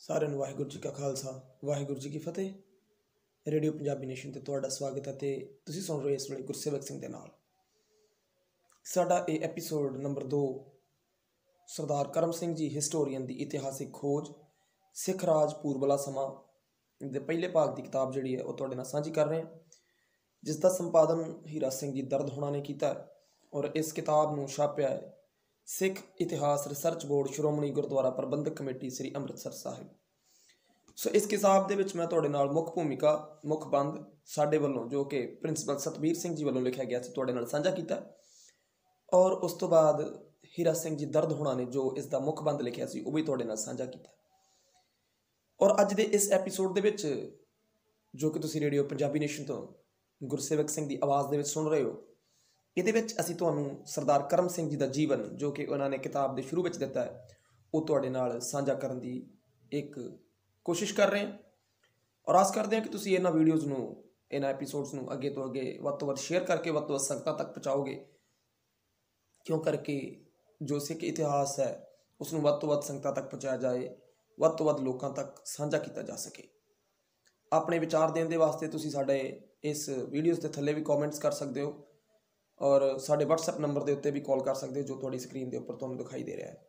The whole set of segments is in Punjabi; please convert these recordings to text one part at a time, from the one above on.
ਸਾਰਿਆਂ ਨੂੰ ਵਾਹਿਗੁਰੂ ਜੀ ਕਾ ਖਾਲਸਾ ਵਾਹਿਗੁਰੂ ਜੀ ਕੀ ਫਤਿਹ। ਰੇਡੀਓ ਪੰਜਾਬੀ ਨੇਸ਼ਨ ਤੇ ਤੁਹਾਡਾ ਸਵਾਗਤ ਹੈ ਤੇ ਤੁਸੀਂ ਸੁਣ ਰਹੇ ਇਸ ਵੇਲੇ ਗੁਰਸੇਵਕ ਸਿੰਘ ਦੇ ਨਾਲ। ਸਾਡਾ ਇਹ ਐਪੀਸੋਡ ਨੰਬਰ 2 ਸਰਦਾਰ ਕਰਮ ਸਿੰਘ ਜੀ ਹਿਸਟੋਰੀਅਨ ਦੀ ਇਤਿਹਾਸਿਕ ਖੋਜ ਸਿੱਖ ਰਾਜ ਪੂਰਬਲਾ ਸਮਾਂ ਦੇ ਪਹਿਲੇ ਭਾਗ ਦੀ ਕਿਤਾਬ ਜਿਹੜੀ ਹੈ ਉਹ ਤੁਹਾਡੇ ਨਾਲ ਸਾਂਝੀ ਕਰ ਰਹੇ ਹਾਂ, ਜਿਸ ਦਾ ਸੰਪਾਦਨ ਹੀਰਾ ਸਿੰਘ ਜੀ ਦਰਦ ਹੋਣਾ ਨੇ ਕੀਤਾ ਹੈ ਔਰ ਇਸ ਕਿਤਾਬ ਨੂੰ ਛਾਪਿਆ ਹੈ ਸਿੱਖ ਇਤਿਹਾਸ ਰਿਸਰਚ ਬੋਰਡ ਸ਼੍ਰੋਮਣੀ ਗੁਰਦੁਆਰਾ ਪ੍ਰਬੰਧਕ ਕਮੇਟੀ ਸ੍ਰੀ ਅੰਮ੍ਰਿਤਸਰ ਸਾਹਿਬ। ਸੋ ਇਸ ਕਿਤਾਬ ਦੇ ਵਿੱਚ ਮੈਂ ਤੁਹਾਡੇ ਨਾਲ ਮੁੱਖ ਭੂਮਿਕਾ ਮੁੱਖ ਬੰਦ ਸਾਡੇ ਵੱਲੋਂ ਜੋ ਕਿ ਪ੍ਰਿੰਸੀਪਲ ਸਤਬੀਰ ਸਿੰਘ ਜੀ ਵੱਲੋਂ ਲਿਖਿਆ ਗਿਆ ਸੀ ਤੁਹਾਡੇ ਨਾਲ ਸਾਂਝਾ ਕੀਤਾ ਔਰ ਉਸ ਤੋਂ ਬਾਅਦ ਹੀਰਾ ਸਿੰਘ ਜੀ ਦਰਦ ਹੋਣਾ ਨੇ ਜੋ ਇਸ ਦਾ ਮੁੱਖ ਬੰਦ ਲਿਖਿਆ ਸੀ ਉਹ ਵੀ ਤੁਹਾਡੇ ਨਾਲ ਸਾਂਝਾ ਕੀਤਾ। ਔਰ ਅੱਜ ਦੇ ਇਸ ਐਪੀਸੋਡ ਦੇ ਵਿੱਚ ਜੋ ਕਿ ਤੁਸੀਂ ਰੇਡੀਓ ਪੰਜਾਬੀ ਨੇਸ਼ਨ ਤੋਂ ਗੁਰਸੇਵਕ ਸਿੰਘ ਦੀ ਆਵਾਜ਼ ਦੇ ਵਿੱਚ ਸੁਣ ਰਹੇ ਹੋ, ਇਹਦੇ ਵਿੱਚ ਅਸੀਂ ਤੁਹਾਨੂੰ ਸਰਦਾਰ ਕਰਮ ਸਿੰਘ ਜੀ ਦਾ ਜੀਵਨ ਜੋ ਕਿ ਉਹਨਾਂ ਨੇ ਕਿਤਾਬ ਦੇ ਸ਼ੁਰੂ ਵਿੱਚ ਦਿੱਤਾ ਹੈ ਉਹ ਤੁਹਾਡੇ ਨਾਲ ਸਾਂਝਾ ਕਰਨ ਦੀ ਇੱਕ ਕੋਸ਼ਿਸ਼ ਕਰ ਰਹੇ ਹਾਂ ਔਰ ਆਸ ਕਰਦੇ ਹਾਂ ਕਿ ਤੁਸੀਂ ਇਹਨਾਂ ਵੀਡੀਓਜ਼ ਨੂੰ ਇਹਨਾਂ ਐਪੀਸੋਡਸ ਨੂੰ ਅੱਗੇ ਤੋਂ ਅੱਗੇ ਵੱਧ ਤੋਂ ਵੱਧ ਸ਼ੇਅਰ ਕਰਕੇ ਵੱਧ ਤੋਂ ਵੱਧ ਸੰਗਤਾਂ ਤੱਕ ਪਹੁੰਚਾਓਗੇ, ਕਿਉਂ ਕਰਕੇ ਜੋ ਸਿੱਖ ਇਤਿਹਾਸ ਹੈ ਉਸ ਨੂੰ ਵੱਧ ਤੋਂ ਵੱਧ ਸੰਗਤਾਂ ਤੱਕ ਪਹੁੰਚਾਇਆ ਜਾਏ, ਵੱਧ ਤੋਂ ਵੱਧ ਲੋਕਾਂ ਤੱਕ ਸਾਂਝਾ ਕੀਤਾ ਜਾ ਸਕੇ। ਆਪਣੇ ਵਿਚਾਰ ਦੇਣ ਦੇ ਵਾਸਤੇ ਤੁਸੀਂ ਸਾਡੇ ਇਸ ਵੀਡੀਓਜ਼ ਦੇ ਥੱਲੇ ਵੀ ਕਮੈਂਟਸ ਕਰ ਸਕਦੇ ਹੋ ਔਰ ਸਾਡੇ WhatsApp ਨੰਬਰ ਦੇ ਉੱਤੇ ਵੀ ਕਾਲ ਕਰ ਸਕਦੇ ਹੋ ਜੋ ਤੁਹਾਡੀ ਸਕਰੀਨ ਦੇ ਉੱਪਰ ਤੁਹਾਨੂੰ ਦਿਖਾਈ ਦੇ ਰਿਹਾ ਹੈ।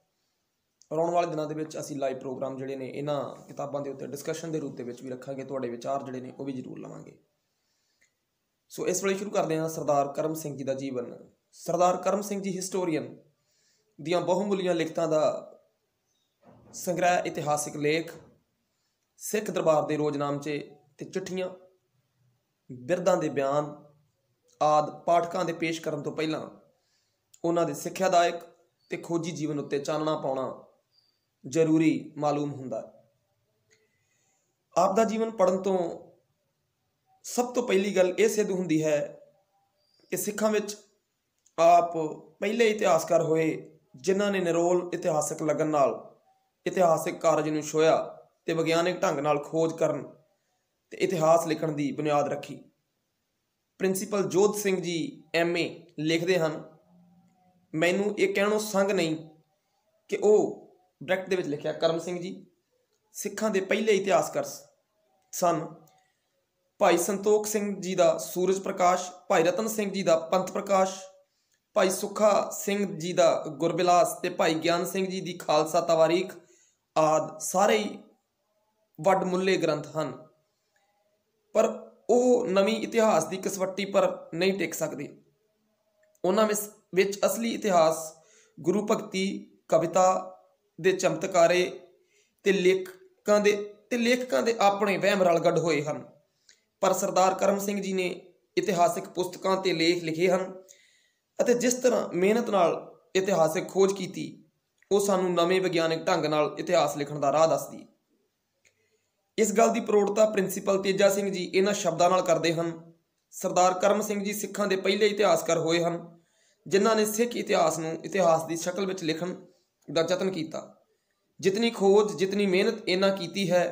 ਔਰ ਆਉਣ ਵਾਲੇ ਦਿਨਾਂ ਦੇ ਵਿੱਚ ਅਸੀਂ ਲਾਈਵ ਪ੍ਰੋਗਰਾਮ ਜਿਹੜੇ ਨੇ ਇਹਨਾਂ ਕਿਤਾਬਾਂ ਦੇ ਉੱਤੇ ਡਿਸਕਸ਼ਨ ਦੇ ਰੂਪ ਦੇ ਵਿੱਚ ਵੀ ਰੱਖਾਂਗੇ, ਤੁਹਾਡੇ ਵਿਚਾਰ ਜਿਹੜੇ ਨੇ ਉਹ ਵੀ ਜ਼ਰੂਰ ਲਵਾਂਗੇ। ਸੋ ਇਸ ਵੇਲੇ ਸ਼ੁਰੂ ਕਰਦੇ ਹਾਂ ਸਰਦਾਰ ਕਰਮ ਸਿੰਘ ਜੀ ਦਾ ਜੀਵਨ। ਸਰਦਾਰ ਕਰਮ ਸਿੰਘ ਜੀ ਹਿਸਟੋਰੀਅਨ ਦੀਆਂ ਬਹੁਮੁੱਲੀਆਂ ਲਿਖਤਾਂ ਦਾ ਸੰਗ੍ਰਹਿ ਇਤਿਹਾਸਿਕ ਲੇਖ, ਸਿੱਖ ਦਰਬਾਰ ਦੇ ਰੋਜ਼ਨਾਮਚੇ ਤੇ ਚਿੱਠੀਆਂ, ਬਿਰਧਾਂ ਦੇ ਬਿਆਨ ਆਦਿ ਪਾਠਕਾਂ ਦੇ ਪੇਸ਼ ਕਰਨ ਤੋਂ ਪਹਿਲਾਂ ਉਹਨਾਂ ਦੇ ਸਿੱਖਿਆਦਾਇਕ ਤੇ ਖੋਜੀ ਜੀਵਨ ਉੱਤੇ ਚਾਨਣਾ ਪਾਉਣਾ ਜ਼ਰੂਰੀ ਮਾਲੂਮ ਹੁੰਦਾ। ਆਪ ਦਾ ਜੀਵਨ ਪੜ੍ਹਨ ਤੋਂ ਸਭ ਤੋਂ ਪਹਿਲੀ ਗੱਲ ਇਹ ਸਿੱਧ ਹੁੰਦੀ ਹੈ ਕਿ ਸਿੱਖਾਂ ਵਿੱਚ ਆਪ ਪਹਿਲੇ ਇਤਿਹਾਸਕਾਰ ਹੋਏ ਜਿਨ੍ਹਾਂ ਨੇ ਨਿਰੋਲ ਇਤਿਹਾਸਕ ਲਗਨ ਨਾਲ ਇਤਿਹਾਸਿਕ ਕਾਰਜ ਨੂੰ ਛੋਹਿਆ ਤੇ ਵਿਗਿਆਨਿਕ ਢੰਗ ਨਾਲ ਖੋਜ ਕਰਨ ਤੇ ਇਤਿਹਾਸ ਲਿਖਣ ਦੀ ਬੁਨਿਆਦ ਰੱਖੀ। ਪ੍ਰਿੰਸੀਪਲ ਜੋਧ ਸਿੰਘ ਜੀ MA ਲਿਖਦੇ ਹਨ, ਮੈਨੂੰ ਇਹ ਕਹਿਣੋਂ ਸੰਗ ਨਹੀਂ ਕਿ ਉਹ ਬ੍ਰੈਕਟ ਦੇ ਵਿੱਚ ਲਿਖਿਆ ਕਰਮ ਸਿੰਘ ਜੀ ਸਿੱਖਾਂ ਦੇ ਪਹਿਲੇ ਇਤਿਹਾਸਕਾਰ ਸਨ। ਭਾਈ ਸੰਤੋਖ ਸਿੰਘ ਜੀ ਦਾ ਸੂਰਜ ਪ੍ਰਕਾਸ਼, ਭਾਈ ਰਤਨ ਸਿੰਘ ਜੀ ਦਾ ਪੰਥ ਪ੍ਰਕਾਸ਼, ਭਾਈ ਸੁੱਖਾ ਸਿੰਘ ਜੀ ਦਾ ਗੁਰਬਿਲਾਸ ਤੇ ਭਾਈ ਗਿਆਨ ਸਿੰਘ ਜੀ ਦੀ ਖਾਲਸਾ ਤਵਾਰੀਖ ਆਦਿ ਸਾਰੇ ਹੀ ਵੱਡਮੁੱਲੇ ਗ੍ਰੰਥ ਹਨ, ਪਰ ਉਹ ਨਵੀਂ ਇਤਿਹਾਸ ਦੀ ਕਸਵੱਟੀ ਪਰ ਨਹੀਂ ਟਿਕ ਸਕਦੇ। ਉਹਨਾਂ ਵਿੱਚ ਅਸਲੀ ਇਤਿਹਾਸ ਗੁਰੂ ਭਗਤੀ, ਕਵਿਤਾ ਦੇ ਚਮਤਕਾਰੇ ਤੇ ਲੇਖਕਾਂ ਦੇ ਆਪਣੇ ਵਹਿਮ ਰਲਗੱਡ ਹੋਏ ਹਨ। ਪਰ ਸਰਦਾਰ ਕਰਮ ਸਿੰਘ ਜੀ ਨੇ ਇਤਿਹਾਸਿਕ ਪੁਸਤਕਾਂ ਤੇ ਲੇਖ ਲਿਖੇ ਹਨ ਅਤੇ ਜਿਸ ਤਰ੍ਹਾਂ ਮਿਹਨਤ ਨਾਲ ਇਤਿਹਾਸਿਕ ਖੋਜ ਕੀਤੀ ਉਹ ਸਾਨੂੰ ਨਵੇਂ ਵਿਗਿਆਨਿਕ ਢੰਗ ਨਾਲ ਇਤਿਹਾਸ ਲਿਖਣ ਦਾ ਰਾਹ ਦੱਸਦੀ। ਇਸ ਗੱਲ ਦੀ ਪ੍ਰੋੜਤਾ ਪ੍ਰਿੰਸੀਪਲ ਤੇਜਾ ਸਿੰਘ ਜੀ ਇਹਨਾਂ ਸ਼ਬਦਾਂ ਨਾਲ ਕਰਦੇ ਹਨ, ਸਰਦਾਰ ਕਰਮ ਸਿੰਘ ਜੀ ਸਿੱਖਾਂ ਦੇ ਪਹਿਲੇ ਇਤਿਹਾਸਕਾਰ ਹੋਏ ਹਨ ਜਿਨ੍ਹਾਂ ਨੇ ਸਿੱਖ ਇਤਿਹਾਸ ਨੂੰ ਇਤਿਹਾਸ ਦੀ ਸ਼ਕਲ ਵਿੱਚ ਲਿਖਣ ਦਾ ਯਤਨ ਕੀਤਾ। ਜਿਤਨੀ ਖੋਜ ਜਿਤਨੀ ਮਿਹਨਤ ਇਹਨਾਂ ਕੀਤੀ ਹੈ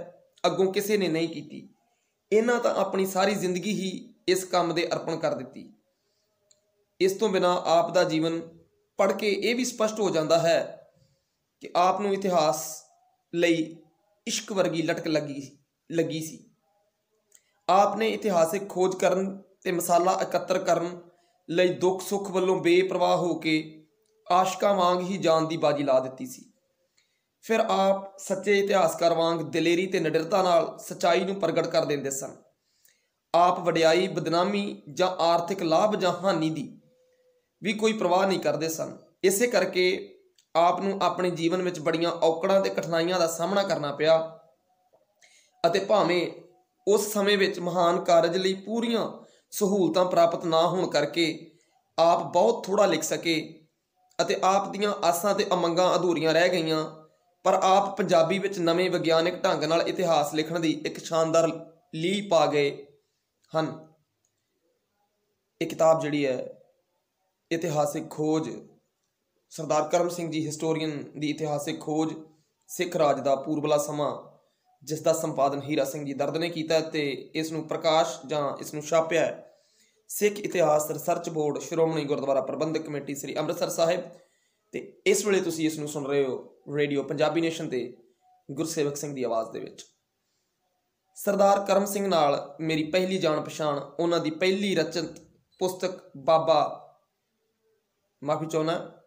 ਅੱਗੋਂ ਕਿਸੇ ਨੇ ਨਹੀਂ ਕੀਤੀ। ਇਹਨਾਂ ਤਾਂ ਆਪਣੀ ਸਾਰੀ ਜ਼ਿੰਦਗੀ ਹੀ ਇਸ ਕੰਮ ਦੇ ਅਰਪਣ ਕਰ ਦਿੱਤੀ। ਇਸ ਤੋਂ ਬਿਨਾਂ ਆਪ ਦਾ ਜੀਵਨ ਪੜ੍ਹ ਕੇ ਇਹ ਵੀ ਸਪਸ਼ਟ ਹੋ ਜਾਂਦਾ ਹੈ ਕਿ ਆਪ ਨੂੰ ਇਤਿਹਾਸ ਲਈ ਇਸ਼ਕ ਵਰਗੀ ਲਟਕ ਲੱਗੀ ਸੀ। ਆਪ ਨੇ ਇਤਿਹਾਸਿਕ ਖੋਜ ਕਰਨ ਤੇ ਮਸਾਲਾ ਇਕੱਤਰ ਕਰਨ ਲਈ ਦੁੱਖ ਸੁੱਖ ਵੱਲੋਂ ਬੇਪਰਵਾਹ ਹੋ ਕੇ ਆਸ਼ਕਾਂ ਵਾਂਗ ਹੀ ਜਾਨ ਦੀ ਬਾਜੀ ਲਾ ਦਿੱਤੀ ਸੀ। ਫਿਰ ਆਪ ਸੱਚੇ ਇਤਿਹਾਸਕਾਰ ਵਾਂਗ ਦਲੇਰੀ ਤੇ ਨਿਡਰਤਾ ਨਾਲ ਸੱਚਾਈ ਨੂੰ ਪ੍ਰਗਟ ਕਰ ਦਿੰਦੇ ਸਨ। ਆਪ ਵਡਿਆਈ, ਬਦਨਾਮੀ ਜਾਂ ਆਰਥਿਕ ਲਾਭ ਜਾਂ ਹਾਨੀ ਦੀ ਵੀ ਕੋਈ ਪਰਵਾਹ ਨਹੀਂ ਕਰਦੇ ਸਨ। ਇਸੇ ਕਰਕੇ ਆਪ ਨੂੰ ਆਪਣੇ ਜੀਵਨ ਵਿੱਚ ਬੜੀਆਂ ਔਕੜਾਂ ਤੇ ਕਠਿਨਾਈਆਂ ਦਾ ਸਾਹਮਣਾ ਕਰਨਾ ਪਿਆ ਅਤੇ ਭਾਵੇਂ ਉਸ ਸਮੇਂ ਵਿੱਚ ਮਹਾਨ ਕਾਰਜ ਲਈ ਪੂਰੀਆਂ ਸਹੂਲਤਾਂ ਪ੍ਰਾਪਤ ਨਾ ਹੋਣ ਕਰਕੇ ਆਪ ਬਹੁਤ ਥੋੜ੍ਹਾ ਲਿਖ ਸਕੇ ਅਤੇ ਆਪ ਦੀਆਂ ਆਸਾਂ ਤੇ ਉਮੰਗਾਂ ਅਧੂਰੀਆਂ ਰਹਿ ਗਈਆਂ, ਪਰ ਆਪ ਪੰਜਾਬੀ ਵਿੱਚ ਨਵੇਂ ਵਿਗਿਆਨਿਕ ਢੰਗ ਨਾਲ ਇਤਿਹਾਸ ਲਿਖਣ ਦੀ ਇੱਕ ਸ਼ਾਨਦਾਰ ਲੀਹ ਪਾ ਗਏ ਹਨ। ਇਹ ਕਿਤਾਬ ਜਿਹੜੀ ਹੈ ਇਤਿਹਾਸਿਕ ਖੋਜ ਸਰਦਾਰ ਕਰਮ ਸਿੰਘ ਜੀ ਹਿਸਟੋਰੀਅਨ ਦੀ ਇਤਿਹਾਸਿਕ ਖੋਜ ਸਿੱਖ ਰਾਜ ਦਾ ਪੂਰਬਲਾ ਸਮਾਂ, ਜਿਸ ਦਾ ਸੰਪਾਦਨ ਹੀਰਾ ਸਿੰਘ ਜੀ ਦਰਦ ਨੇ ਕੀਤਾ ਤੇ ਇਸ ਨੂੰ ਪ੍ਰਕਾਸ਼ ਜਾਂ ਇਸ ਨੂੰ ਛਾਪਿਆ ਹੈ ਸਿੱਖ ਇਤਿਹਾਸ ਰਿਸਰਚ ਬੋਰਡ ਸ਼੍ਰੋਮਣੀ ਗੁਰਦੁਆਰਾ ਪ੍ਰਬੰਧਕ ਕਮੇਟੀ ਸ੍ਰੀ ਅੰਮ੍ਰਿਤਸਰ ਸਾਹਿਬ। ਤੇ ਇਸ ਵੇਲੇ ਤੁਸੀਂ ਇਸ ਨੂੰ ਸੁਣ ਰਹੇ ਹੋ ਰੇਡੀਓ ਪੰਜਾਬੀ ਨੇਸ਼ਨ ਤੇ ਗੁਰਸੇਵਕ ਸਿੰਘ ਦੀ ਆਵਾਜ਼ ਦੇ ਵਿੱਚ। ਸਰਦਾਰ ਕਰਮ ਸਿੰਘ ਨਾਲ ਮੇਰੀ ਪਹਿਲੀ ਜਾਣ ਪਛਾਣ ਉਹਨਾਂ ਦੀ ਪਹਿਲੀ ਰਚਿਤ ਪੁਸਤਕ ਬਾਬਾ, ਮਾਫੀ ਚਾਹੁੰਦਾ,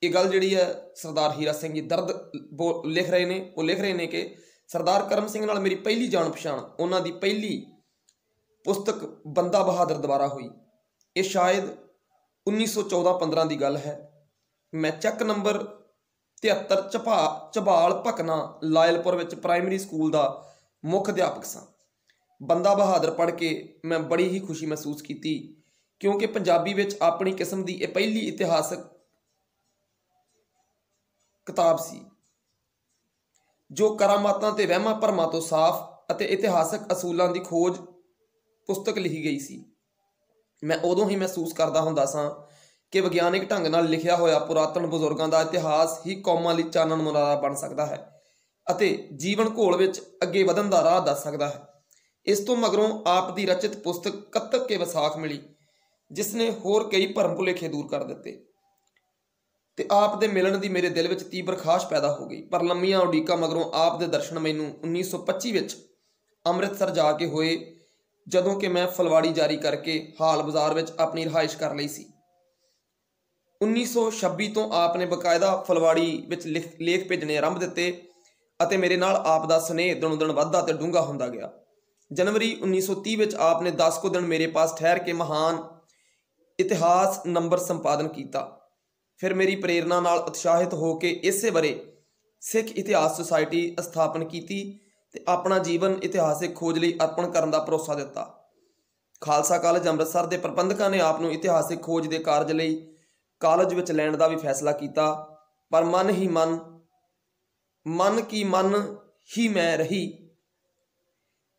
ਇਹ ਗੱਲ ਜਿਹੜੀ ਹੈ ਸਰਦਾਰ ਹੀਰਾ ਸਿੰਘ ਜੀ ਦਰਦ ਲਿਖ ਰਹੇ ਨੇ। ਉਹ ਲਿਖ ਰਹੇ ਨੇ ਕਿ ਸਰਦਾਰ ਕਰਮ ਸਿੰਘ ਨਾਲ ਮੇਰੀ ਪਹਿਲੀ ਜਾਣ ਪਛਾਣ ਉਹਨਾਂ ਦੀ ਪਹਿਲੀ ਪੁਸਤਕ ਬੰਦਾ ਬਹਾਦਰ ਦੁਆਰਾ ਹੋਈ। ਇਹ ਸ਼ਾਇਦ 1914-15 ਦੀ ਗੱਲ ਹੈ। ਮੈਂ ਚੱਕ ਨੰਬਰ 73 ਝਬਾਲ ਭਕਨਾ ਲਾਇਲਪੁਰ ਵਿੱਚ ਪ੍ਰਾਇਮਰੀ ਸਕੂਲ ਦਾ ਮੁੱਖ ਅਧਿਆਪਕ ਸਾਂ। ਬੰਦਾ ਬਹਾਦਰ ਪੜ੍ਹ ਕੇ ਮੈਂ ਬੜੀ ਹੀ ਖੁਸ਼ੀ ਮਹਿਸੂਸ ਕੀਤੀ, ਕਿਉਂਕਿ ਪੰਜਾਬੀ ਵਿੱਚ ਆਪਣੀ ਕਿਸਮ ਦੀ ਇਹ ਪਹਿਲੀ ਇਤਿਹਾਸਕ ਕਿਤਾਬ ਸੀ ਜੋ ਕਰਾਮਾਤਾਂ ਤੇ ਵਹਿਮਾਂ ਭਰਮਾਂ ਤੋਂ ਸਾਫ਼ ਅਤੇ ਇਤਿਹਾਸਕ ਅਸੂਲਾਂ ਦੀ ਖੋਜ ਪੁਸਤਕ ਲਿਖੀ ਗਈ ਸੀ। ਮੈਂ ਉਦੋਂ ਹੀ ਮਹਿਸੂਸ ਕਰਦਾ ਹੁੰਦਾ ਸਾਂ ਕਿ ਵਿਗਿਆਨਿਕ ਢੰਗ ਨਾਲ ਲਿਖਿਆ ਹੋਇਆ ਪੁਰਾਤਨ ਬਜ਼ੁਰਗਾਂ ਦਾ ਇਤਿਹਾਸ ਹੀ ਕੌਮਾਂ ਲਈ ਚਾਨਣ ਮੁਨਾਰਾ ਬਣ ਸਕਦਾ ਹੈ ਅਤੇ ਜੀਵਨ ਘੋਲ ਵਿੱਚ ਅੱਗੇ ਵਧਣ ਦਾ ਰਾਹ ਦੱਸ ਸਕਦਾ ਹੈ। ਇਸ ਤੋਂ ਮਗਰੋਂ ਆਪ ਦੀ ਰਚਿਤ ਪੁਸਤਕ ਕੱਤਕ ਕੇ ਵਿਸਾਖ ਮਿਲੀ, ਜਿਸ ਨੇ ਹੋਰ ਕਈ ਭਰਮ ਭੁਲੇਖੇ ਦੂਰ ਕਰ ਦਿੱਤੇ ਤੇ ਆਪ ਦੇ ਮਿਲਣ ਦੀ ਮੇਰੇ ਦਿਲ ਵਿੱਚ ਤੀਬਰ ਖਾਸ਼ ਪੈਦਾ ਹੋ ਗਈ। ਪਰ ਲੰਮੀਆਂ ਉਡੀਕਾਂ ਮਗਰੋਂ ਆਪ ਦੇ ਦਰਸ਼ਨ ਮੈਨੂੰ 1925 ਵਿੱਚ ਅੰਮ੍ਰਿਤਸਰ ਜਾ ਕੇ ਹੋਏ, ਜਦੋਂ ਕਿ ਮੈਂ ਫਲਵਾੜੀ ਜਾਰੀ ਕਰਕੇ ਹਾਲ ਬਾਜ਼ਾਰ ਵਿੱਚ ਆਪਣੀ ਰਿਹਾਇਸ਼ ਕਰ ਲਈ ਸੀ। 1926 ਤੋਂ ਆਪ ਨੇ ਬਕਾਇਦਾ ਫਲਵਾੜੀ ਵਿੱਚ ਲੇਖ ਭੇਜਣੇ ਆਰੰਭ ਦਿੱਤੇ ਅਤੇ ਮੇਰੇ ਨਾਲ ਆਪ ਦਾ ਸਨੇਹ ਦਿਨੋਂ ਦਿਨ ਵੱਧਦਾ ਤੇ ਡੂੰਘਾ ਹੁੰਦਾ ਗਿਆ। ਜਨਵਰੀ 1930 ਵਿੱਚ ਆਪ ਨੇ 10 ਕੁ ਦਿਨ ਮੇਰੇ ਪਾਸ ਠਹਿਰ ਕੇ ਮਹਾਨ ਇਤਿਹਾਸ ਨੰਬਰ ਸੰਪਾਦਨ ਕੀਤਾ। ਫਿਰ ਮੇਰੀ ਪ੍ਰੇਰਨਾ ਨਾਲ ਉਤਸ਼ਾਹਿਤ ਹੋ ਕੇ ਇਸੇ ਵਰੇ ਸਿੱਖ ਇਤਿਹਾਸ ਸੁਸਾਇਟੀ ਸਥਾਪਨ ਕੀਤੀ ਤੇ ਆਪਣਾ ਜੀਵਨ ਇਤਿਹਾਸਿਕ ਖੋਜ ਲਈ ਅਰਪਣ ਕਰਨ ਦਾ ਭਰੋਸਾ ਦਿੱਤਾ। ਖਾਲਸਾ ਕਾਲਜ ਅੰਮ੍ਰਿਤਸਰ ਦੇ ਪ੍ਰਬੰਧਕਾਂ ਨੇ ਆਪ ਨੂੰ ਇਤਿਹਾਸਿਕ ਖੋਜ ਦੇ ਕਾਰਜ ਲਈ ਕਾਲਜ ਵਿੱਚ ਲੈਣ ਦਾ ਵੀ ਫੈਸਲਾ ਕੀਤਾ, ਪਰ ਮਨ ਹੀ ਮੈਂ ਰਹੀ।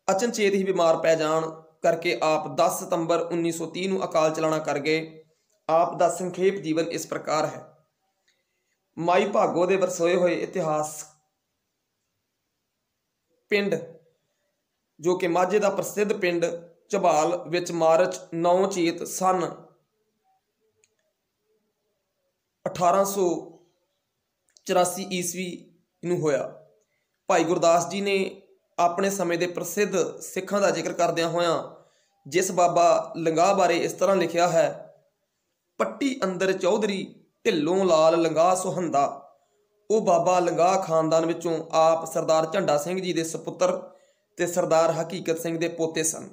ਅਚਨਚੇਤ ਹੀ ਬਿਮਾਰ ਪੈ ਜਾਣ ਕਰਕੇ ਆਪ 10 ਸਤੰਬਰ 1930 ਨੂੰ ਅਕਾਲ ਚਲਾਣਾ ਕਰ ਗਏ। ਆਪ ਦਾ ਸੰਖੇਪ ਜੀਵਨ ਇਸ ਪ੍ਰਕਾਰ ਹੈ। ਮਾਈ ਭਾਗੋ ਦੇ ਵਰਸੋਏ ਹੋਏ ਇਤਿਹਾਸ ਪਿੰਡ, ਜੋ ਕਿ ਮਾਝੇ ਦਾ ਪ੍ਰਸਿੱਧ ਪਿੰਡ ਝਬਾਲ ਵਿੱਚ ਮਾਰਚ 9 ਚੇਤ ਸਨ 1884 ਈਸਵੀ ਨੂੰ ਹੋਇਆ। ਭਾਈ ਗੁਰਦਾਸ ਜੀ ਨੇ ਆਪਣੇ ਸਮੇਂ ਦੇ ਪ੍ਰਸਿੱਧ ਸਿੱਖਾਂ ਦਾ ਜ਼ਿਕਰ ਕਰਦਿਆਂ ਹੋਇਆਂ ਜਿਸ ਬਾਬਾ ਲੰਗਾਹ ਬਾਰੇ ਇਸ ਤਰ੍ਹਾਂ ਲਿਖਿਆ ਹੈ: ਪੱਟੀ ਅੰਦਰ ਚੌਧਰੀ ਢਿੱਲੋਂ ਲਾਲ ਲੰਗਾਹ ਸੁਹੰਦਾ। ਉਹ ਬਾਬਾ ਲੰਗਾਹ ਖਾਨਦਾਨ ਵਿੱਚੋਂ ਆਪ ਸਰਦਾਰ ਝੰਡਾ ਸਿੰਘ ਜੀ ਦੇ ਸਪੁੱਤਰ ਤੇ ਸਰਦਾਰ ਹਕੀਕਤ ਸਿੰਘ ਦੇ ਪੋਤੇ ਸਨ।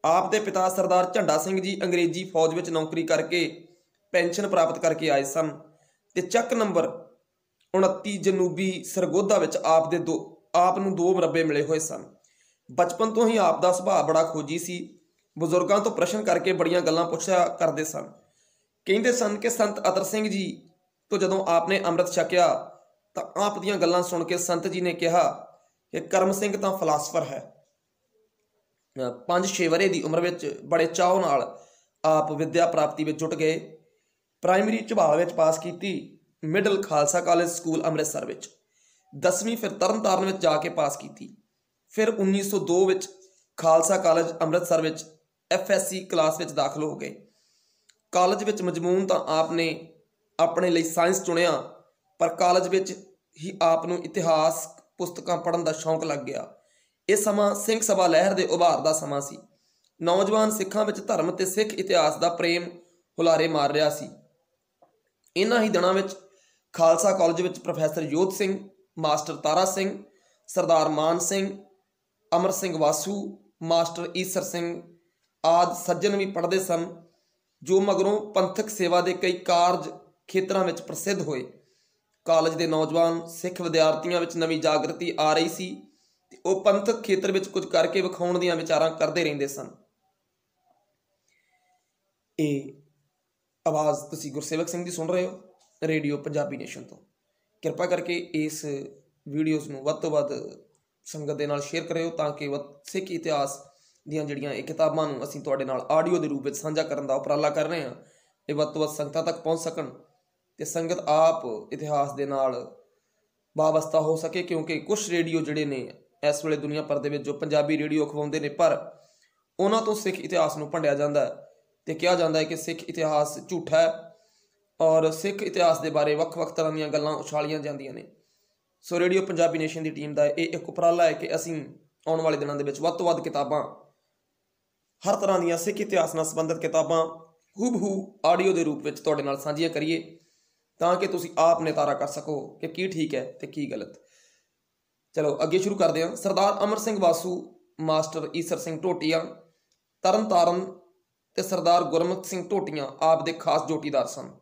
ਆਪ ਦੇ ਪਿਤਾ ਸਰਦਾਰ ਝੰਡਾ ਸਿੰਘ ਜੀ ਅੰਗਰੇਜ਼ੀ ਫੌਜ ਵਿੱਚ ਨੌਕਰੀ ਕਰਕੇ ਪੈਨਸ਼ਨ ਪ੍ਰਾਪਤ ਕਰਕੇ ਆਏ ਸਨ ਤੇ ਚੱਕ ਨੰਬਰ 29 ਜਨੂਬੀ ਸਰਗੋਧਾ ਵਿੱਚ ਆਪ ਨੂੰ 2 ਮੁਰੱਬੇ ਮਿਲੇ ਹੋਏ ਸਨ। ਬਚਪਨ ਤੋਂ ਹੀ ਆਪ ਦਾ ਸੁਭਾਅ ਬੜਾ ਖੋਜੀ ਸੀ। ਬਜ਼ੁਰਗਾਂ ਤੋਂ ਪ੍ਰਸ਼ਨ ਕਰਕੇ ਬੜੀਆਂ ਗੱਲਾਂ ਪੁੱਛਿਆ ਕਰਦੇ ਸਨ। ਕਹਿੰਦੇ ਸਨ ਕਿ ਸੰਤ ਅਤਰ ਸਿੰਘ ਜੀ ਤੋਂ ਜਦੋਂ ਆਪ ਨੇ ਅੰਮ੍ਰਿਤ ਛਕਿਆ ਤਾਂ ਆਪ ਦੀਆਂ ਗੱਲਾਂ ਸੁਣ ਕੇ ਸੰਤ ਜੀ ਨੇ ਕਿਹਾ ਕਿ ਕਰਮ ਸਿੰਘ ਤਾਂ ਫਲਾਸਫਰ ਹੈ। 5-6 ਵਰ੍ਹੇ ਦੀ ਉਮਰ ਵਿੱਚ ਬੜੇ ਚਾਅ ਨਾਲ ਆਪ ਵਿੱਦਿਆ ਪ੍ਰਾਪਤੀ ਵਿੱਚ ਜੁਟ ਗਏ। ਪ੍ਰਾਇਮਰੀ ਝਬਾਲ ਵਿੱਚ ਪਾਸ ਕੀਤੀ, middle Khalsa college school Amritsar ਵਿੱਚ, 10ਵੀਂ ਫਿਰ ਤਰਨਤਾਰਨ ਵਿੱਚ ਜਾ ਕੇ ਪਾਸ ਕੀਤੀ। ਫਿਰ 1902 ਵਿੱਚ ਖਾਲਸਾ ਕਾਲਜ ਅੰਮ੍ਰਿਤਸਰ ਵਿੱਚ FSC ਕਲਾਸ ਵਿੱਚ ਦਾਖਲ ਹੋ ਗਏ। ਕਾਲਜ ਵਿੱਚ ਮਜ਼ਮੂਨ ਤਾਂ ਆਪ ਨੇ ਆਪਣੇ ਲਈ ਸਾਇੰਸ ਚੁਣਿਆ, ਪਰ ਕਾਲਜ ਵਿੱਚ ਹੀ ਆਪ ਨੂੰ ਇਤਿਹਾਸ ਪੁਸਤਕਾਂ ਪੜ੍ਹਨ ਦਾ ਸ਼ੌਂਕ ਲੱਗ ਗਿਆ। ਇਹ ਸਮਾਂ ਸਿੰਘ ਸਭਾ ਲਹਿਰ ਦੇ ਉਭਾਰ ਦਾ ਸਮਾਂ ਸੀ। ਨੌਜਵਾਨ ਸਿੱਖਾਂ ਵਿੱਚ ਧਰਮ ਤੇ ਸਿੱਖ ਇਤਿਹਾਸ ਦਾ ਪ੍ਰੇਮ ਹੁਲਾਰੇ ਮਾਰ ਰਿਹਾ ਸੀ। ਇਹਨਾਂ ਹੀ ਦਿਨਾਂ ਵਿੱਚ ਖਾਲਸਾ ਕਾਲਜ ਵਿੱਚ ਪ੍ਰੋਫੈਸਰ ਯੋਧ ਸਿੰਘ, ਮਾਸਟਰ ਤਾਰਾ ਸਿੰਘ, ਸਰਦਾਰ ਮਾਨ ਸਿੰਘ, ਅਮਰ ਸਿੰਘ ਵਾਸੂ, ਮਾਸਟਰ ਈਸਰ ਸਿੰਘ ਆਦਿ ਸੱਜਣ ਵੀ ਪੜ੍ਹਦੇ ਸਨ, ਜੋ ਮਗਰੋਂ ਪੰਥਕ ਸੇਵਾ ਦੇ ਕਈ ਕਾਰਜ ਖੇਤਰਾਂ ਵਿੱਚ ਪ੍ਰਸਿੱਧ ਹੋਏ। ਕਾਲਜ ਦੇ ਨੌਜਵਾਨ ਸਿੱਖ ਵਿਦਿਆਰਥੀਆਂ ਵਿੱਚ ਨਵੀਂ ਜਾਗਰਤੀ ਆ ਰਹੀ ਸੀ ਤੇ ਉਹ ਪੰਥਕ ਖੇਤਰ ਵਿੱਚ ਕੁਝ ਕਰਕੇ ਵਿਖਾਉਣ ਦੀਆਂ ਵਿਚਾਰਾਂ ਕਰਦੇ ਰਹਿੰਦੇ ਸਨ। ਇਹ ਆਵਾਜ਼ ਤੁਸੀਂ ਗੁਰਸੇਵਕ ਸਿੰਘ ਦੀ ਸੁਣ ਰਹੇ ਹੋ ਰੇਡੀਓ ਪੰਜਾਬੀ ਨੇਸ਼ਨ ਤੋਂ। ਕਿਰਪਾ ਕਰਕੇ ਇਸ ਵੀਡੀਓਜ਼ ਨੂੰ ਵੱਧ ਤੋਂ ਵੱਧ ਸੰਗਤ ਦੇ ਨਾਲ ਸ਼ੇਅਰ ਕਰਿਓ ਤਾਂ ਕਿ ਸਿੱਖ ਇਤਿਹਾਸ ਦੀਆਂ ਜਿਹੜੀਆਂ ਇਹ ਕਿਤਾਬਾਂ ਨੂੰ ਅਸੀਂ ਤੁਹਾਡੇ ਨਾਲ ਆਡੀਓ ਦੇ ਰੂਪ ਵਿੱਚ ਸਾਂਝਾ ਕਰਨ ਦਾ ਉਪਰਾਲਾ ਕਰ ਰਹੇ ਹਾਂ, ਇਹ ਵੱਧ ਤੋਂ ਵੱਧ ਸੰਗਤਾਂ ਤੱਕ ਪਹੁੰਚ ਸਕਣ ਤੇ ਸੰਗਤ ਆਪ ਇਤਿਹਾਸ ਦੇ ਨਾਲ ਵਾਬਸਤਾ ਹੋ ਸਕੇ। ਕਿਉਂਕਿ ਕੁਛ ਰੇਡੀਓ ਜਿਹੜੇ ਨੇ ਇਸ ਵੇਲੇ ਦੁਨੀਆ ਭਰ ਦੇ ਵਿੱਚ ਜੋ ਪੰਜਾਬੀ ਰੇਡੀਓ ਅਖਵਾਉਂਦੇ ਨੇ, ਪਰ ਉਹਨਾਂ ਤੋਂ ਸਿੱਖ ਇਤਿਹਾਸ ਨੂੰ ਭੰਡਿਆ ਜਾਂਦਾ ਹੈ ਤੇ ਕਿਹਾ ਜਾਂਦਾ ਹੈ ਕਿ ਸਿੱਖ ਇਤਿਹਾਸ ਝੂਠਾ ਹੈ ਔਰ ਸਿੱਖ ਇਤਿਹਾਸ ਦੇ ਬਾਰੇ ਵੱਖ-ਵੱਖ ਤਰ੍ਹਾਂ ਦੀਆਂ ਗੱਲਾਂ ਉਛਾਲੀਆਂ ਜਾਂਦੀਆਂ ਨੇ। सो रेडियो पंजाबी नेशन की टीम का ये एक उपराला है कि असीं आने वाले दिनों के वध तो वध किताबां हर तरह दी सिख इतिहास नाल संबंधित किताबां हूबहू आडियो के रूप में तुहाडे नाल साझीआं करिए ताकि तुसीं आप नितारा कर सको कि की ठीक है तो की गलत। चलो अगे शुरू करते हैं। सरदार अमर सिंह वासू, मास्टर ईसर सिंह ढोटिया तरन तारण ते सरदार गुरमुख सिंह ढोटिया आप दे खास जोटीदार सन।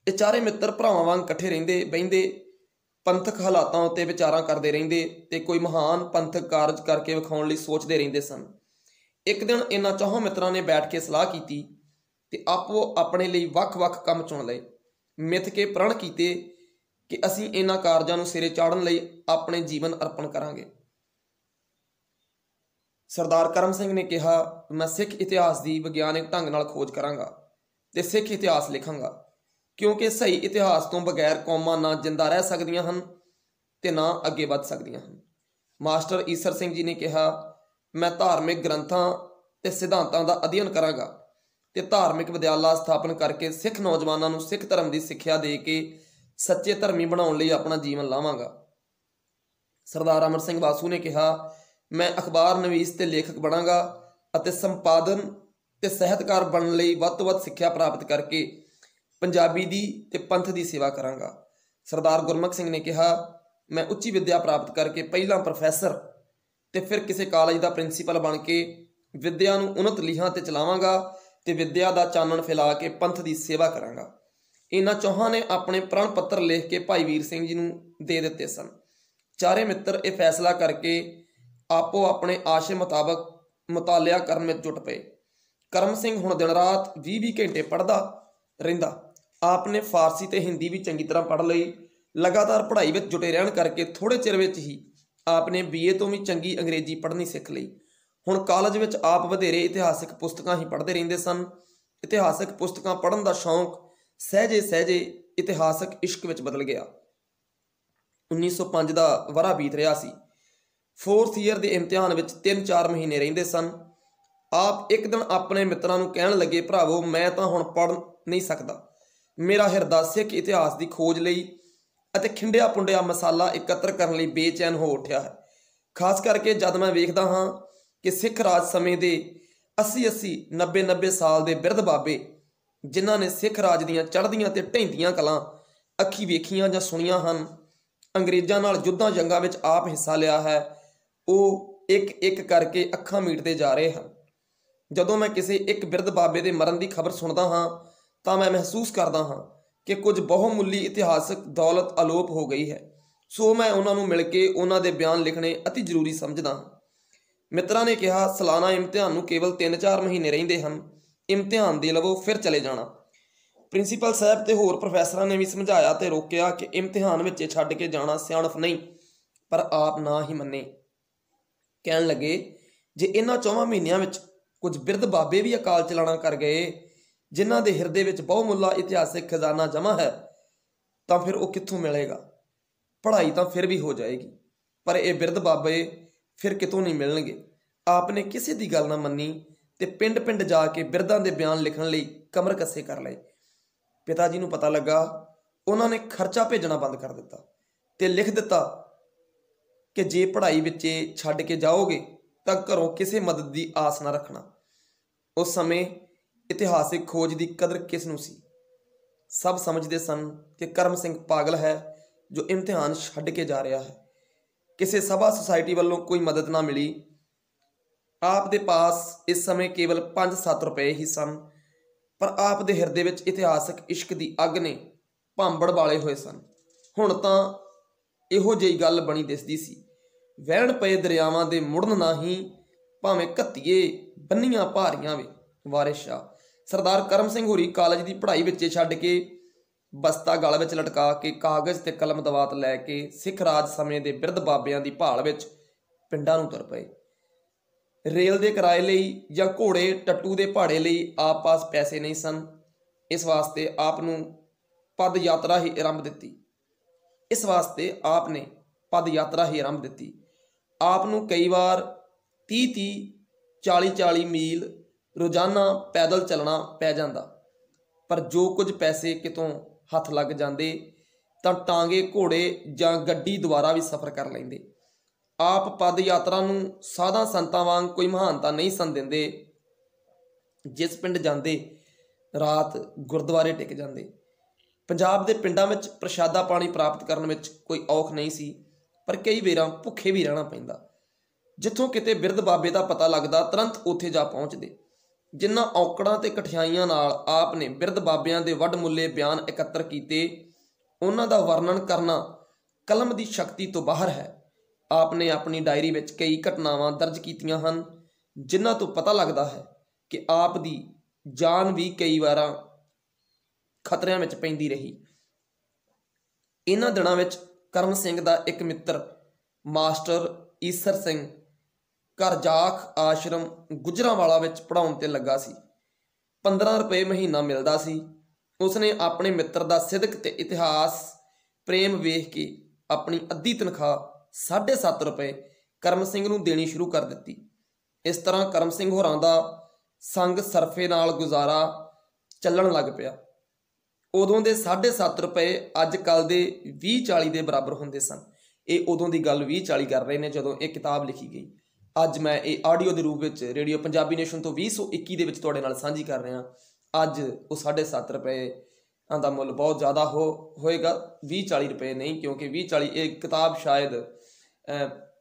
ये चारे मित्र भरावां वांग इकट्ठे रहिंदे बहिंदे पंथक हालातां उत्ते विचारां करदे रहिंदे ते कोई महान पंथक कारज करके विखाउण लई सोचदे रहिंदे सन। एक दिन इन्हां चौहां मित्रां ने बैठ के सलाह कीती ते आपो अपने लिए वख-वख काम चुन लए। मिथ के प्रण कीते कि असीं इन्हां कारजां नूं सिरे चाढ़न लई अपने जीवन अर्पण करांगे। सरदार करम सिंह ने कहा, मैं सिख इतिहास की विग्यानिक ढंग नाल खोज करांगा ते सिख इतिहास लिखांगा, क्योंकि सही इतिहास तो बगैर कौमां ना जिंदा रह सकदियां हन ते ना अगे वध सकदियां हन। मास्टर ईसर सिंह जी ने कहा, मैं धार्मिक ग्रंथां ते सिद्धांतां दा अध्ययन करांगा ते धार्मिक विद्यालय स्थापन करके सिख नौजवानों नूं सिख धर्म की सिक्ख्या दे के सच्चे धर्मी बनाउण लई अपना जीवन लावांगा। सरदार अमर सिंह वासू ने कहा, मैं अखबार नवीस ते लेखक बनांगा अते संपादन ते साहित्यकार बनने लई वध तो वध सिक्ख्या प्राप्त करके पंजाबी दी ते पंथ दी सेवा करांगा। सरदार गुरमुख सिंह ने कहा, मैं उच्ची विद्या प्राप्त करके पहला प्रोफैसर ते फिर किसी कॉलेज का प्रिंसीपल बन के विद्या नूं उन्नत लीहां ते चलावांगा ते विद्या का चानण फैला के पंथ की सेवा करांगा। इन्हां चौहां ने अपने प्रण पत्र लिख के भाई वीर सिंह जी नूं दे दिते सन। चारे मित्र यह फैसला करके आपो अपने आशे मुताबक मुतालिया करन में जुट पे। करम सिंह हुण दिन रात 20-20 घंटे पढ़दा रहिंदा। आपने फारसी ते हिंदी भी चंगी तरह पढ़ लई। लगातार पढ़ाई में जुटे रहन करके थोड़े चिर विच ही आपने BA तो भी चंगी अंग्रेजी पढ़नी सीख लई। हुण कॉलेज विच आप वधेरे इतिहासिक पुस्तकां ही पढ़ते रहिंदे सन। इतिहासिक पुस्तकां पढ़न का शौक सहजे सहजे इतिहासक इश्क विच बदल गया। 1905 का वरा बीत रहा सी। 4th ईयर के इम्तिहान में 3-4 महीने रहिंदे सन। आप एक दिन अपने मित्रां नूं कहण लगे, भरावो मैं तो हुण पढ़ नहीं सकदा। मेरा हिरदा सिख इतिहास की खोज लई अते खिंडिया पुंडिया मसाला एकत्र करने लई बेचैन हो उठिया है। खास करके जद मैं वेखदा हाँ कि सिख राज समय के 80-80 90-90 साल के बिरध बाबे जिन्हां ने सिख राज दीआं चढ़दियां ते ढहिंदियां कलां अखी वेखियां जां सुनियां हन, अंग्रेज़ां नाल युद्धां जंगां विच आप हिस्सा लिया है, ਉਹ एक करके ਅੱਖਾਂ ਮੀਟਦੇ जा रहे हैं। ਜਦੋਂ मैं किसी एक बिरध बाबे के मरण की खबर सुनता हाँ तो मैं महसूस करता हाँ कि कुछ बहुमुल्ली इतिहासक दौलत अलोप हो गई है। सो मैं उन्होंने मिल के उन्होंने बयान लिखने अति जरूरी समझदा हाँ। मित्रा ने कहा, सालाना इम्तिहान नूं केवल 3-4 महीने रहिंदे हन, इम्तिहान दे लवो फिर चले जाना। प्रिंसीपल साहब ते होर प्रोफैसरां ने भी समझाया ते रोकिया कि इम्तिहान विच छड्ड के जाना सियाणप नहीं, पर आप ना ही मन्ने। कहन लगे, जे इन्हां 4 महीनों में कुछ बिरध बाबे भी अकाल चलाना कर गए जिन्हां दे हिरदे विच बहुमुल्ला इतिहासिक खजाना जमा है, तो फिर वो कित्थों मिलेगा। पढ़ाई तो फिर भी हो जाएगी, पर यह बिरध बाबे फिर कितों नहीं मिलणगे। आपने किसी की गल ना मन्नी ते पिंड पिंड जाके बिरधां दे बयान लिखण लई कमर कस्से कर लए। पिता जी नूं पता लगा, उन्होंने खर्चा भेजना बंद कर दिता ते लिख दिता कि जे पढ़ाई विचे छड्ड के जाओगे तो घरों किसी मदद की आस ना रखना। उस समय इतिहासिक खोज की कदर किसनूं सी। सब समझते सन कि करम सिंह पागल है जो इम्तिहान छड्ड के जा रहा है। किसी सभा सोसाइटी वालों कोई मदद ना मिली। आप दे पास इस समय केवल 5-7 रुपए ही सन, पर आप दे हिरदे विच इतिहासक इश्क की अग ने भांबड़ बाले हुए सन। हुण तां इहो जी गल बनी दिसदी सी, वहण पए दरियावां दे मुड़न ना ही, भावें घत्तीए बन्नियां भारियां वे। वारिस शाह सरदार करम सिंह होरी कॉलेज की पढ़ाई विचे छड्ड के बस्ता गल विच लटका के कागज़ ते कलम दवात लैके सिख राज समय के बिरध बाबियां की भाल विच पिंडां नूं तुर पए। रेल के किराए लई जां घोड़े टट्टू के भाड़े लई आप पास पैसे नहीं सन। इस वास्ते आप नूं पद यात्रा ही आरंभ दित्ती। पद यात्रा ही आरंभ दित्ती। आप नूं कई बार 30-30, 40-40 मील रोजाना पैदल चलना पै जांदा, पर जो कुछ पैसे कितों हथ लग जाते ਤਾਂ ਟਾਂਗੇ ਘੋੜੇ ਜਾਂ ਗੱਡੀ ਦੁਆਰਾ ਵੀ ਸਫ਼ਰ ਕਰ ਲੈਂਦੇ। ਆਪ ਪਦ ਯਾਤਰਾ ਨੂੰ ਸਾਧਾਂ ਸੰਤਾਂ ਵਾਂਗ ਕੋਈ ਮਹਾਨਤਾ ਨਹੀਂ ਸਨ ਦਿੰਦੇ। ਜਿਸ ਪਿੰਡ ਜਾਂਦੇ ਰਾਤ ਗੁਰਦੁਆਰੇ ਟਿਕ ਜਾਂਦੇ। ਪੰਜਾਬ ਦੇ ਪਿੰਡਾਂ ਵਿੱਚ ਪ੍ਰਸ਼ਾਦਾ ਪਾਣੀ ਪ੍ਰਾਪਤ ਕਰਨ ਵਿੱਚ ਕੋਈ ਔਖ ਨਹੀਂ ਸੀ, ਪਰ ਕਈ ਵੇਰਾਂ ਭੁੱਖੇ ਵੀ ਰਹਿਣਾ ਪੈਂਦਾ। ਜਿੱਥੋਂ ਕਿਤੇ ਬਿਰਧ ਬਾਬੇ ਦਾ ਪਤਾ ਲੱਗਦਾ ਤੁਰੰਤ ਉੱਥੇ ਜਾ ਪਹੁੰਚਦੇ। ਜਿਨ੍ਹਾਂ ਔਕੜਾਂ ਤੇ ਕਠਿਨਾਈਆਂ ਨਾਲ ਆਪ ਨੇ ਬਿਰਧ ਬਾਬਿਆਂ ਦੇ ਵੱਡਮੁੱਲੇ ਬਿਆਨ ਇਕੱਤਰ ਕੀਤੇ, ਉਹਨਾਂ ਦਾ ਵਰਣਨ ਕਰਨਾ ਕਲਮ ਦੀ ਸ਼ਕਤੀ ਤੋਂ ਬਾਹਰ ਹੈ। ਆਪ ਨੇ ਆਪਣੀ ਡਾਇਰੀ ਵਿੱਚ ਕਈ ਘਟਨਾਵਾਂ ਦਰਜ ਕੀਤੀਆਂ ਹਨ, ਜਿਨ੍ਹਾਂ ਤੋਂ ਪਤਾ ਲੱਗਦਾ ਹੈ ਕਿ ਆਪ ਦੀ ਜਾਨ ਵੀ ਕਈ ਵਾਰਾਂ ਖਤਰਿਆਂ ਵਿੱਚ ਪੈਂਦੀ ਰਹੀ। ਇਹਨਾਂ ਦਿਨਾਂ ਵਿੱਚ ਕਰਮ ਸਿੰਘ ਦਾ ਇੱਕ ਮਿੱਤਰ ਮਾਸਟਰ ਈਸਰ ਸਿੰਘ ਘਰ ਜਾਖ ਆਸ਼ਰਮ ਗੁਜਰਾਂਵਾਲਾ ਵਿੱਚ ਪੜ੍ਹਾਉਣ ਤੇ ਲੱਗਾ ਸੀ। 15 ਰੁਪਏ ਮਹੀਨਾ ਮਿਲਦਾ ਸੀ। ਉਸਨੇ ਆਪਣੇ ਮਿੱਤਰ ਦਾ ਸਿਦਕ ਤੇ ਇਤਿਹਾਸ ਪ੍ਰੇਮ ਵੇਖ ਕੇ ਆਪਣੀ ਅੱਧੀ ਤਨਖਾਹ 7.5 ਰੁਪਏ ਕਰਮ ਸਿੰਘ ਨੂੰ ਦੇਣੀ ਸ਼ੁਰੂ ਕਰ ਦਿੱਤੀ। ਇਸ ਤਰ੍ਹਾਂ ਕਰਮ ਸਿੰਘ ਹੋਰਾਂ ਦਾ ਸੰਗ ਸਰਫੇ ਨਾਲ ਗੁਜ਼ਾਰਾ ਚੱਲਣ ਲੱਗ ਪਿਆ। ਉਦੋਂ ਦੇ 7.5 ਰੁਪਏ ਅੱਜ ਕੱਲ੍ਹ ਦੇ 20-40 ਦੇ ਬਰਾਬਰ ਹੁੰਦੇ ਸਨ। ਇਹ ਉਦੋਂ ਦੀ ਗੱਲ 20-40 ਕਰ ਰਹੇ ਨੇ ਜਦੋਂ ਇਹ ਕਿਤਾਬ ਲਿਖੀ ਗਈ। ਅੱਜ ਮੈਂ ਇਹ ਆਡੀਓ ਦੇ ਰੂਪ ਵਿੱਚ ਰੇਡੀਓ ਪੰਜਾਬੀ ਨੇਸ਼ਨ ਤੋਂ 2021 ਦੇ ਵਿੱਚ ਤੁਹਾਡੇ ਨਾਲ ਸਾਂਝੀ ਕਰ ਰਿਹਾ। ਅੱਜ ਉਹ 7.5 ਰੁਪਏ ਦਾ ਮੁੱਲ ਬਹੁਤ ਜ਼ਿਆਦਾ ਹੋਏਗਾ, 20-40 ਰੁਪਏ ਨਹੀਂ, ਕਿਉਂਕਿ 20-40 ਇਹ ਕਿਤਾਬ ਸ਼ਾਇਦ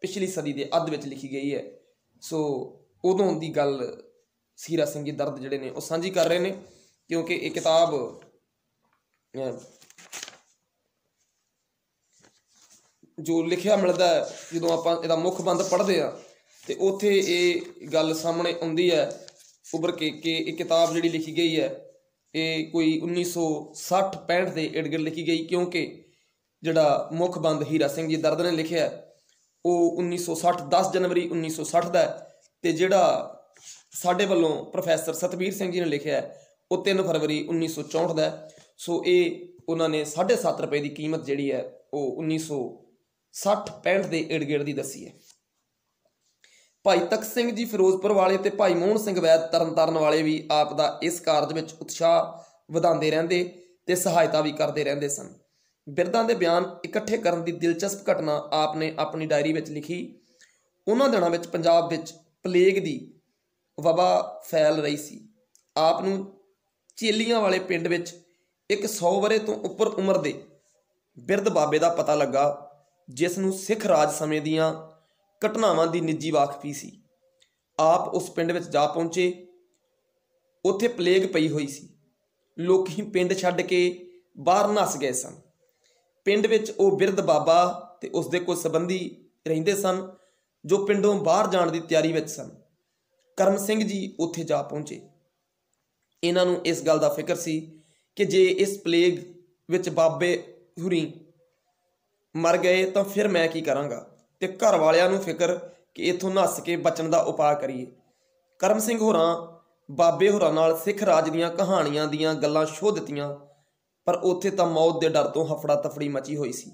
ਪਿਛਲੀ ਸਦੀ ਦੇ ਅੱਧ ਵਿੱਚ ਲਿਖੀ ਗਈ ਹੈ। ਸੋ ਉਦੋਂ ਦੀ ਗੱਲ ਸੀਰਾ ਸਿੰਘ ਜੀ ਦਰਦ ਜਿਹੜੇ ਨੇ ਉਹ ਸਾਂਝੀ ਕਰ ਰਹੇ ਨੇ, ਕਿਉਂਕਿ ਇਹ ਕਿਤਾਬ ਜੋ ਲਿਖਿਆ ਮਿਲਦਾ ਜਦੋਂ ਆਪਾਂ ਇਹਦਾ ਮੁੱਖ ਬੰਦ ਪੜ੍ਹਦੇ ਆ ਤੇ ਉੱਥੇ ਇਹ ਗੱਲ ਸਾਹਮਣੇ ਆਉਂਦੀ ਹੈ ਉੱਭਰ ਕੇ ਕਿ ਇਹ ਕਿਤਾਬ ਜਿਹੜੀ ਲਿਖੀ ਗਈ ਹੈ ਇਹ ਕੋਈ 1960-65 ਦੇ ਇਰਦ ਗਿਰਦ ਲਿਖੀ ਗਈ, ਕਿਉਂਕਿ ਜਿਹੜਾ ਮੁੱਖ ਬੰਦ ਹੀਰਾ ਸਿੰਘ ਜੀ ਦਰਦ ਨੇ ਲਿਖਿਆ ਉਹ 1960 10 ਜਨਵਰੀ 1960 ਦਾ ਤੇ ਜਿਹੜਾ ਸਾਡੇ ਵੱਲੋਂ ਪ੍ਰੋਫੈਸਰ ਸਤਬੀਰ ਸਿੰਘ ਜੀ ਨੇ ਲਿਖਿਆ ਉਹ 3 ਫਰਵਰੀ 1964 ਦਾ। ਸੋ ਇਹ ਉਹਨਾਂ ਨੇ 7.5 ਰੁਪਏ ਦੀ ਕੀਮਤ ਜਿਹੜੀ ਹੈ ਉਹ 1960-65 ਦੇ ਇਰਦ ਗਿਰਦ ਦੀ ਦੱਸੀ ਹੈ। ਭਾਈ ਤਖਤ ਸਿੰਘ ਜੀ ਫਿਰੋਜ਼ਪੁਰ ਵਾਲੇ ਤੇ ਭਾਈ ਮੋਹਨ ਸਿੰਘ ਵੈਦ ਤਰਨਤਾਰਨ ਵਾਲੇ ਵੀ ਆਪ ਦਾ ਇਸ ਕਾਰਜ ਵਿੱਚ ਉਤਸ਼ਾਹ ਵਧਾਉਂਦੇ ਰਹਿੰਦੇ ਤੇ ਸਹਾਇਤਾ ਵੀ ਕਰਦੇ ਰਹਿੰਦੇ ਸਨ। ਬਿਰਧਾਂ ਦੇ ਬਿਆਨ ਇਕੱਠੇ ਕਰਨ ਦੀ ਦਿਲਚਸਪ ਘਟਨਾ ਆਪ ਨੇ ਆਪਣੀ ਡਾਇਰੀ ਵਿੱਚ ਲਿਖੀ। ਉਹਨਾਂ ਦਿਨਾਂ ਵਿੱਚ ਪੰਜਾਬ ਵਿੱਚ ਪਲੇਗ ਦੀ ਵਬਾ ਫੈਲ ਰਹੀ ਸੀ। ਆਪ ਨੂੰ ਚੇਲੀਆਂ ਵਾਲੇ ਪਿੰਡ ਵਿੱਚ ਇੱਕ 100 ਵਰ੍ਹੇ ਤੋਂ ਉੱਪਰ ਉਮਰ ਦੇ ਬਿਰਧ ਬਾਬੇ ਦਾ ਪਤਾ ਲੱਗਾ, ਜਿਸ ਨੂੰ ਸਿੱਖ ਰਾਜ ਸਮੇਂ ਦੀਆਂ ਘਟਨਾਵਾਂ ਦੀ ਨਿੱਜੀ ਵਾਕਫੀ ਸੀ। ਆਪ ਉਸ ਪਿੰਡ ਵਿੱਚ ਜਾ ਪਹੁੰਚੇ। ਉੱਥੇ ਪਲੇਗ ਪਈ ਹੋਈ ਸੀ। ਲੋਕੀ ਪਿੰਡ ਛੱਡ ਕੇ ਬਾਹਰ ਨੱਸ ਗਏ ਸਨ। ਪਿੰਡ ਵਿੱਚ ਉਹ ਬਿਰਧ ਬਾਬਾ ਤੇ ਉਸਦੇ ਕੁਝ ਸੰਬੰਧੀ ਰਹਿੰਦੇ ਸਨ ਜੋ ਪਿੰਡੋਂ ਬਾਹਰ ਜਾਣ ਦੀ ਤਿਆਰੀ ਵਿੱਚ ਸਨ। ਕਰਮ ਸਿੰਘ ਜੀ ਉੱਥੇ ਜਾ ਪਹੁੰਚੇ। ਇਹਨਾਂ ਨੂੰ ਇਸ ਗੱਲ ਦਾ ਫਿਕਰ ਸੀ ਕਿ ਜੇ ਇਸ ਪਲੇਗ ਵਿੱਚ ਬਾਬੇ ਹੁਰੀ ਮਰ ਗਏ ਤਾਂ ਫਿਰ ਮੈਂ ਕੀ ਕਰਾਂਗਾ, ਤੇ ਘਰ ਵਾਲਿਆਂ ਨੂੰ ਫਿਕਰ ਕਿ ਇੱਥੋਂ ਨੱਸ ਕੇ ਬਚਣ ਦਾ ਉਪਾਅ ਕਰੀਏ। ਕਰਮ ਸਿੰਘ ਹੋਰਾਂ ਬਾਬੇ ਹੋਰਾਂ ਨਾਲ ਸਿੱਖ ਰਾਜ ਦੀਆਂ ਕਹਾਣੀਆਂ ਦੀਆਂ ਗੱਲਾਂ ਛੋਹ ਦਿੱਤੀਆਂ, ਪਰ ਉੱਥੇ ਤਾਂ ਮੌਤ ਦੇ ਡਰ ਤੋਂ ਹਫੜਾ ਤਫੜੀ ਮਚੀ ਹੋਈ ਸੀ।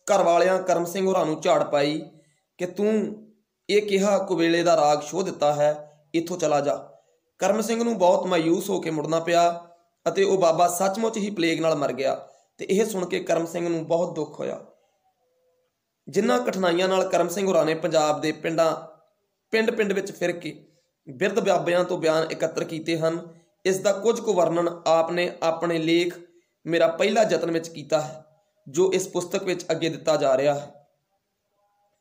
ਘਰ ਵਾਲਿਆਂ ਕਰਮ ਸਿੰਘ ਹੋਰਾਂ ਨੂੰ ਝਾੜ ਪਾਈ ਕਿ ਤੂੰ ਇਹ ਕਿਹਾ ਕੁਵੇਲੇ ਦਾ ਰਾਗ ਛੋਹ ਦਿੱਤਾ ਹੈ, ਇੱਥੋਂ ਚਲਾ ਜਾ। ਕਰਮ ਸਿੰਘ ਨੂੰ ਬਹੁਤ ਮਾਯੂਸ ਹੋ ਕੇ ਮੁੜਨਾ ਪਿਆ ਅਤੇ ਉਹ ਬਾਬਾ ਸੱਚਮੁੱਚ ਹੀ ਪਲੇਗ ਨਾਲ ਮਰ ਗਿਆ ਤੇ ਇਹ ਸੁਣ ਕੇ ਕਰਮ ਸਿੰਘ ਨੂੰ ਬਹੁਤ ਦੁੱਖ ਹੋਇਆ। ਜਿਨ੍ਹਾਂ ਕਠਿਨਾਈਆਂ ਨਾਲ ਕਰਮ ਸਿੰਘ ਹੋਰਾਂ ਨੇ ਪੰਜਾਬ ਦੇ ਪਿੰਡ ਵਿੱਚ ਫਿਰ ਕੇ ਬਿਰਧ ਬਾਬਿਆਂ ਤੋਂ ਬਿਆਨ ਇਕੱਤਰ ਕੀਤੇ ਹਨ, ਇਸ ਦਾ ਕੁਝ ਕੁ ਵਰਣਨ ਆਪ ਨੇ ਆਪਣੇ ਲੇਖ ਮੇਰਾ ਪਹਿਲਾ ਯਤਨ ਵਿੱਚ ਕੀਤਾ ਹੈ, ਜੋ ਇਸ ਪੁਸਤਕ ਵਿੱਚ ਅੱਗੇ ਦਿੱਤਾ ਜਾ ਰਿਹਾ ਹੈ।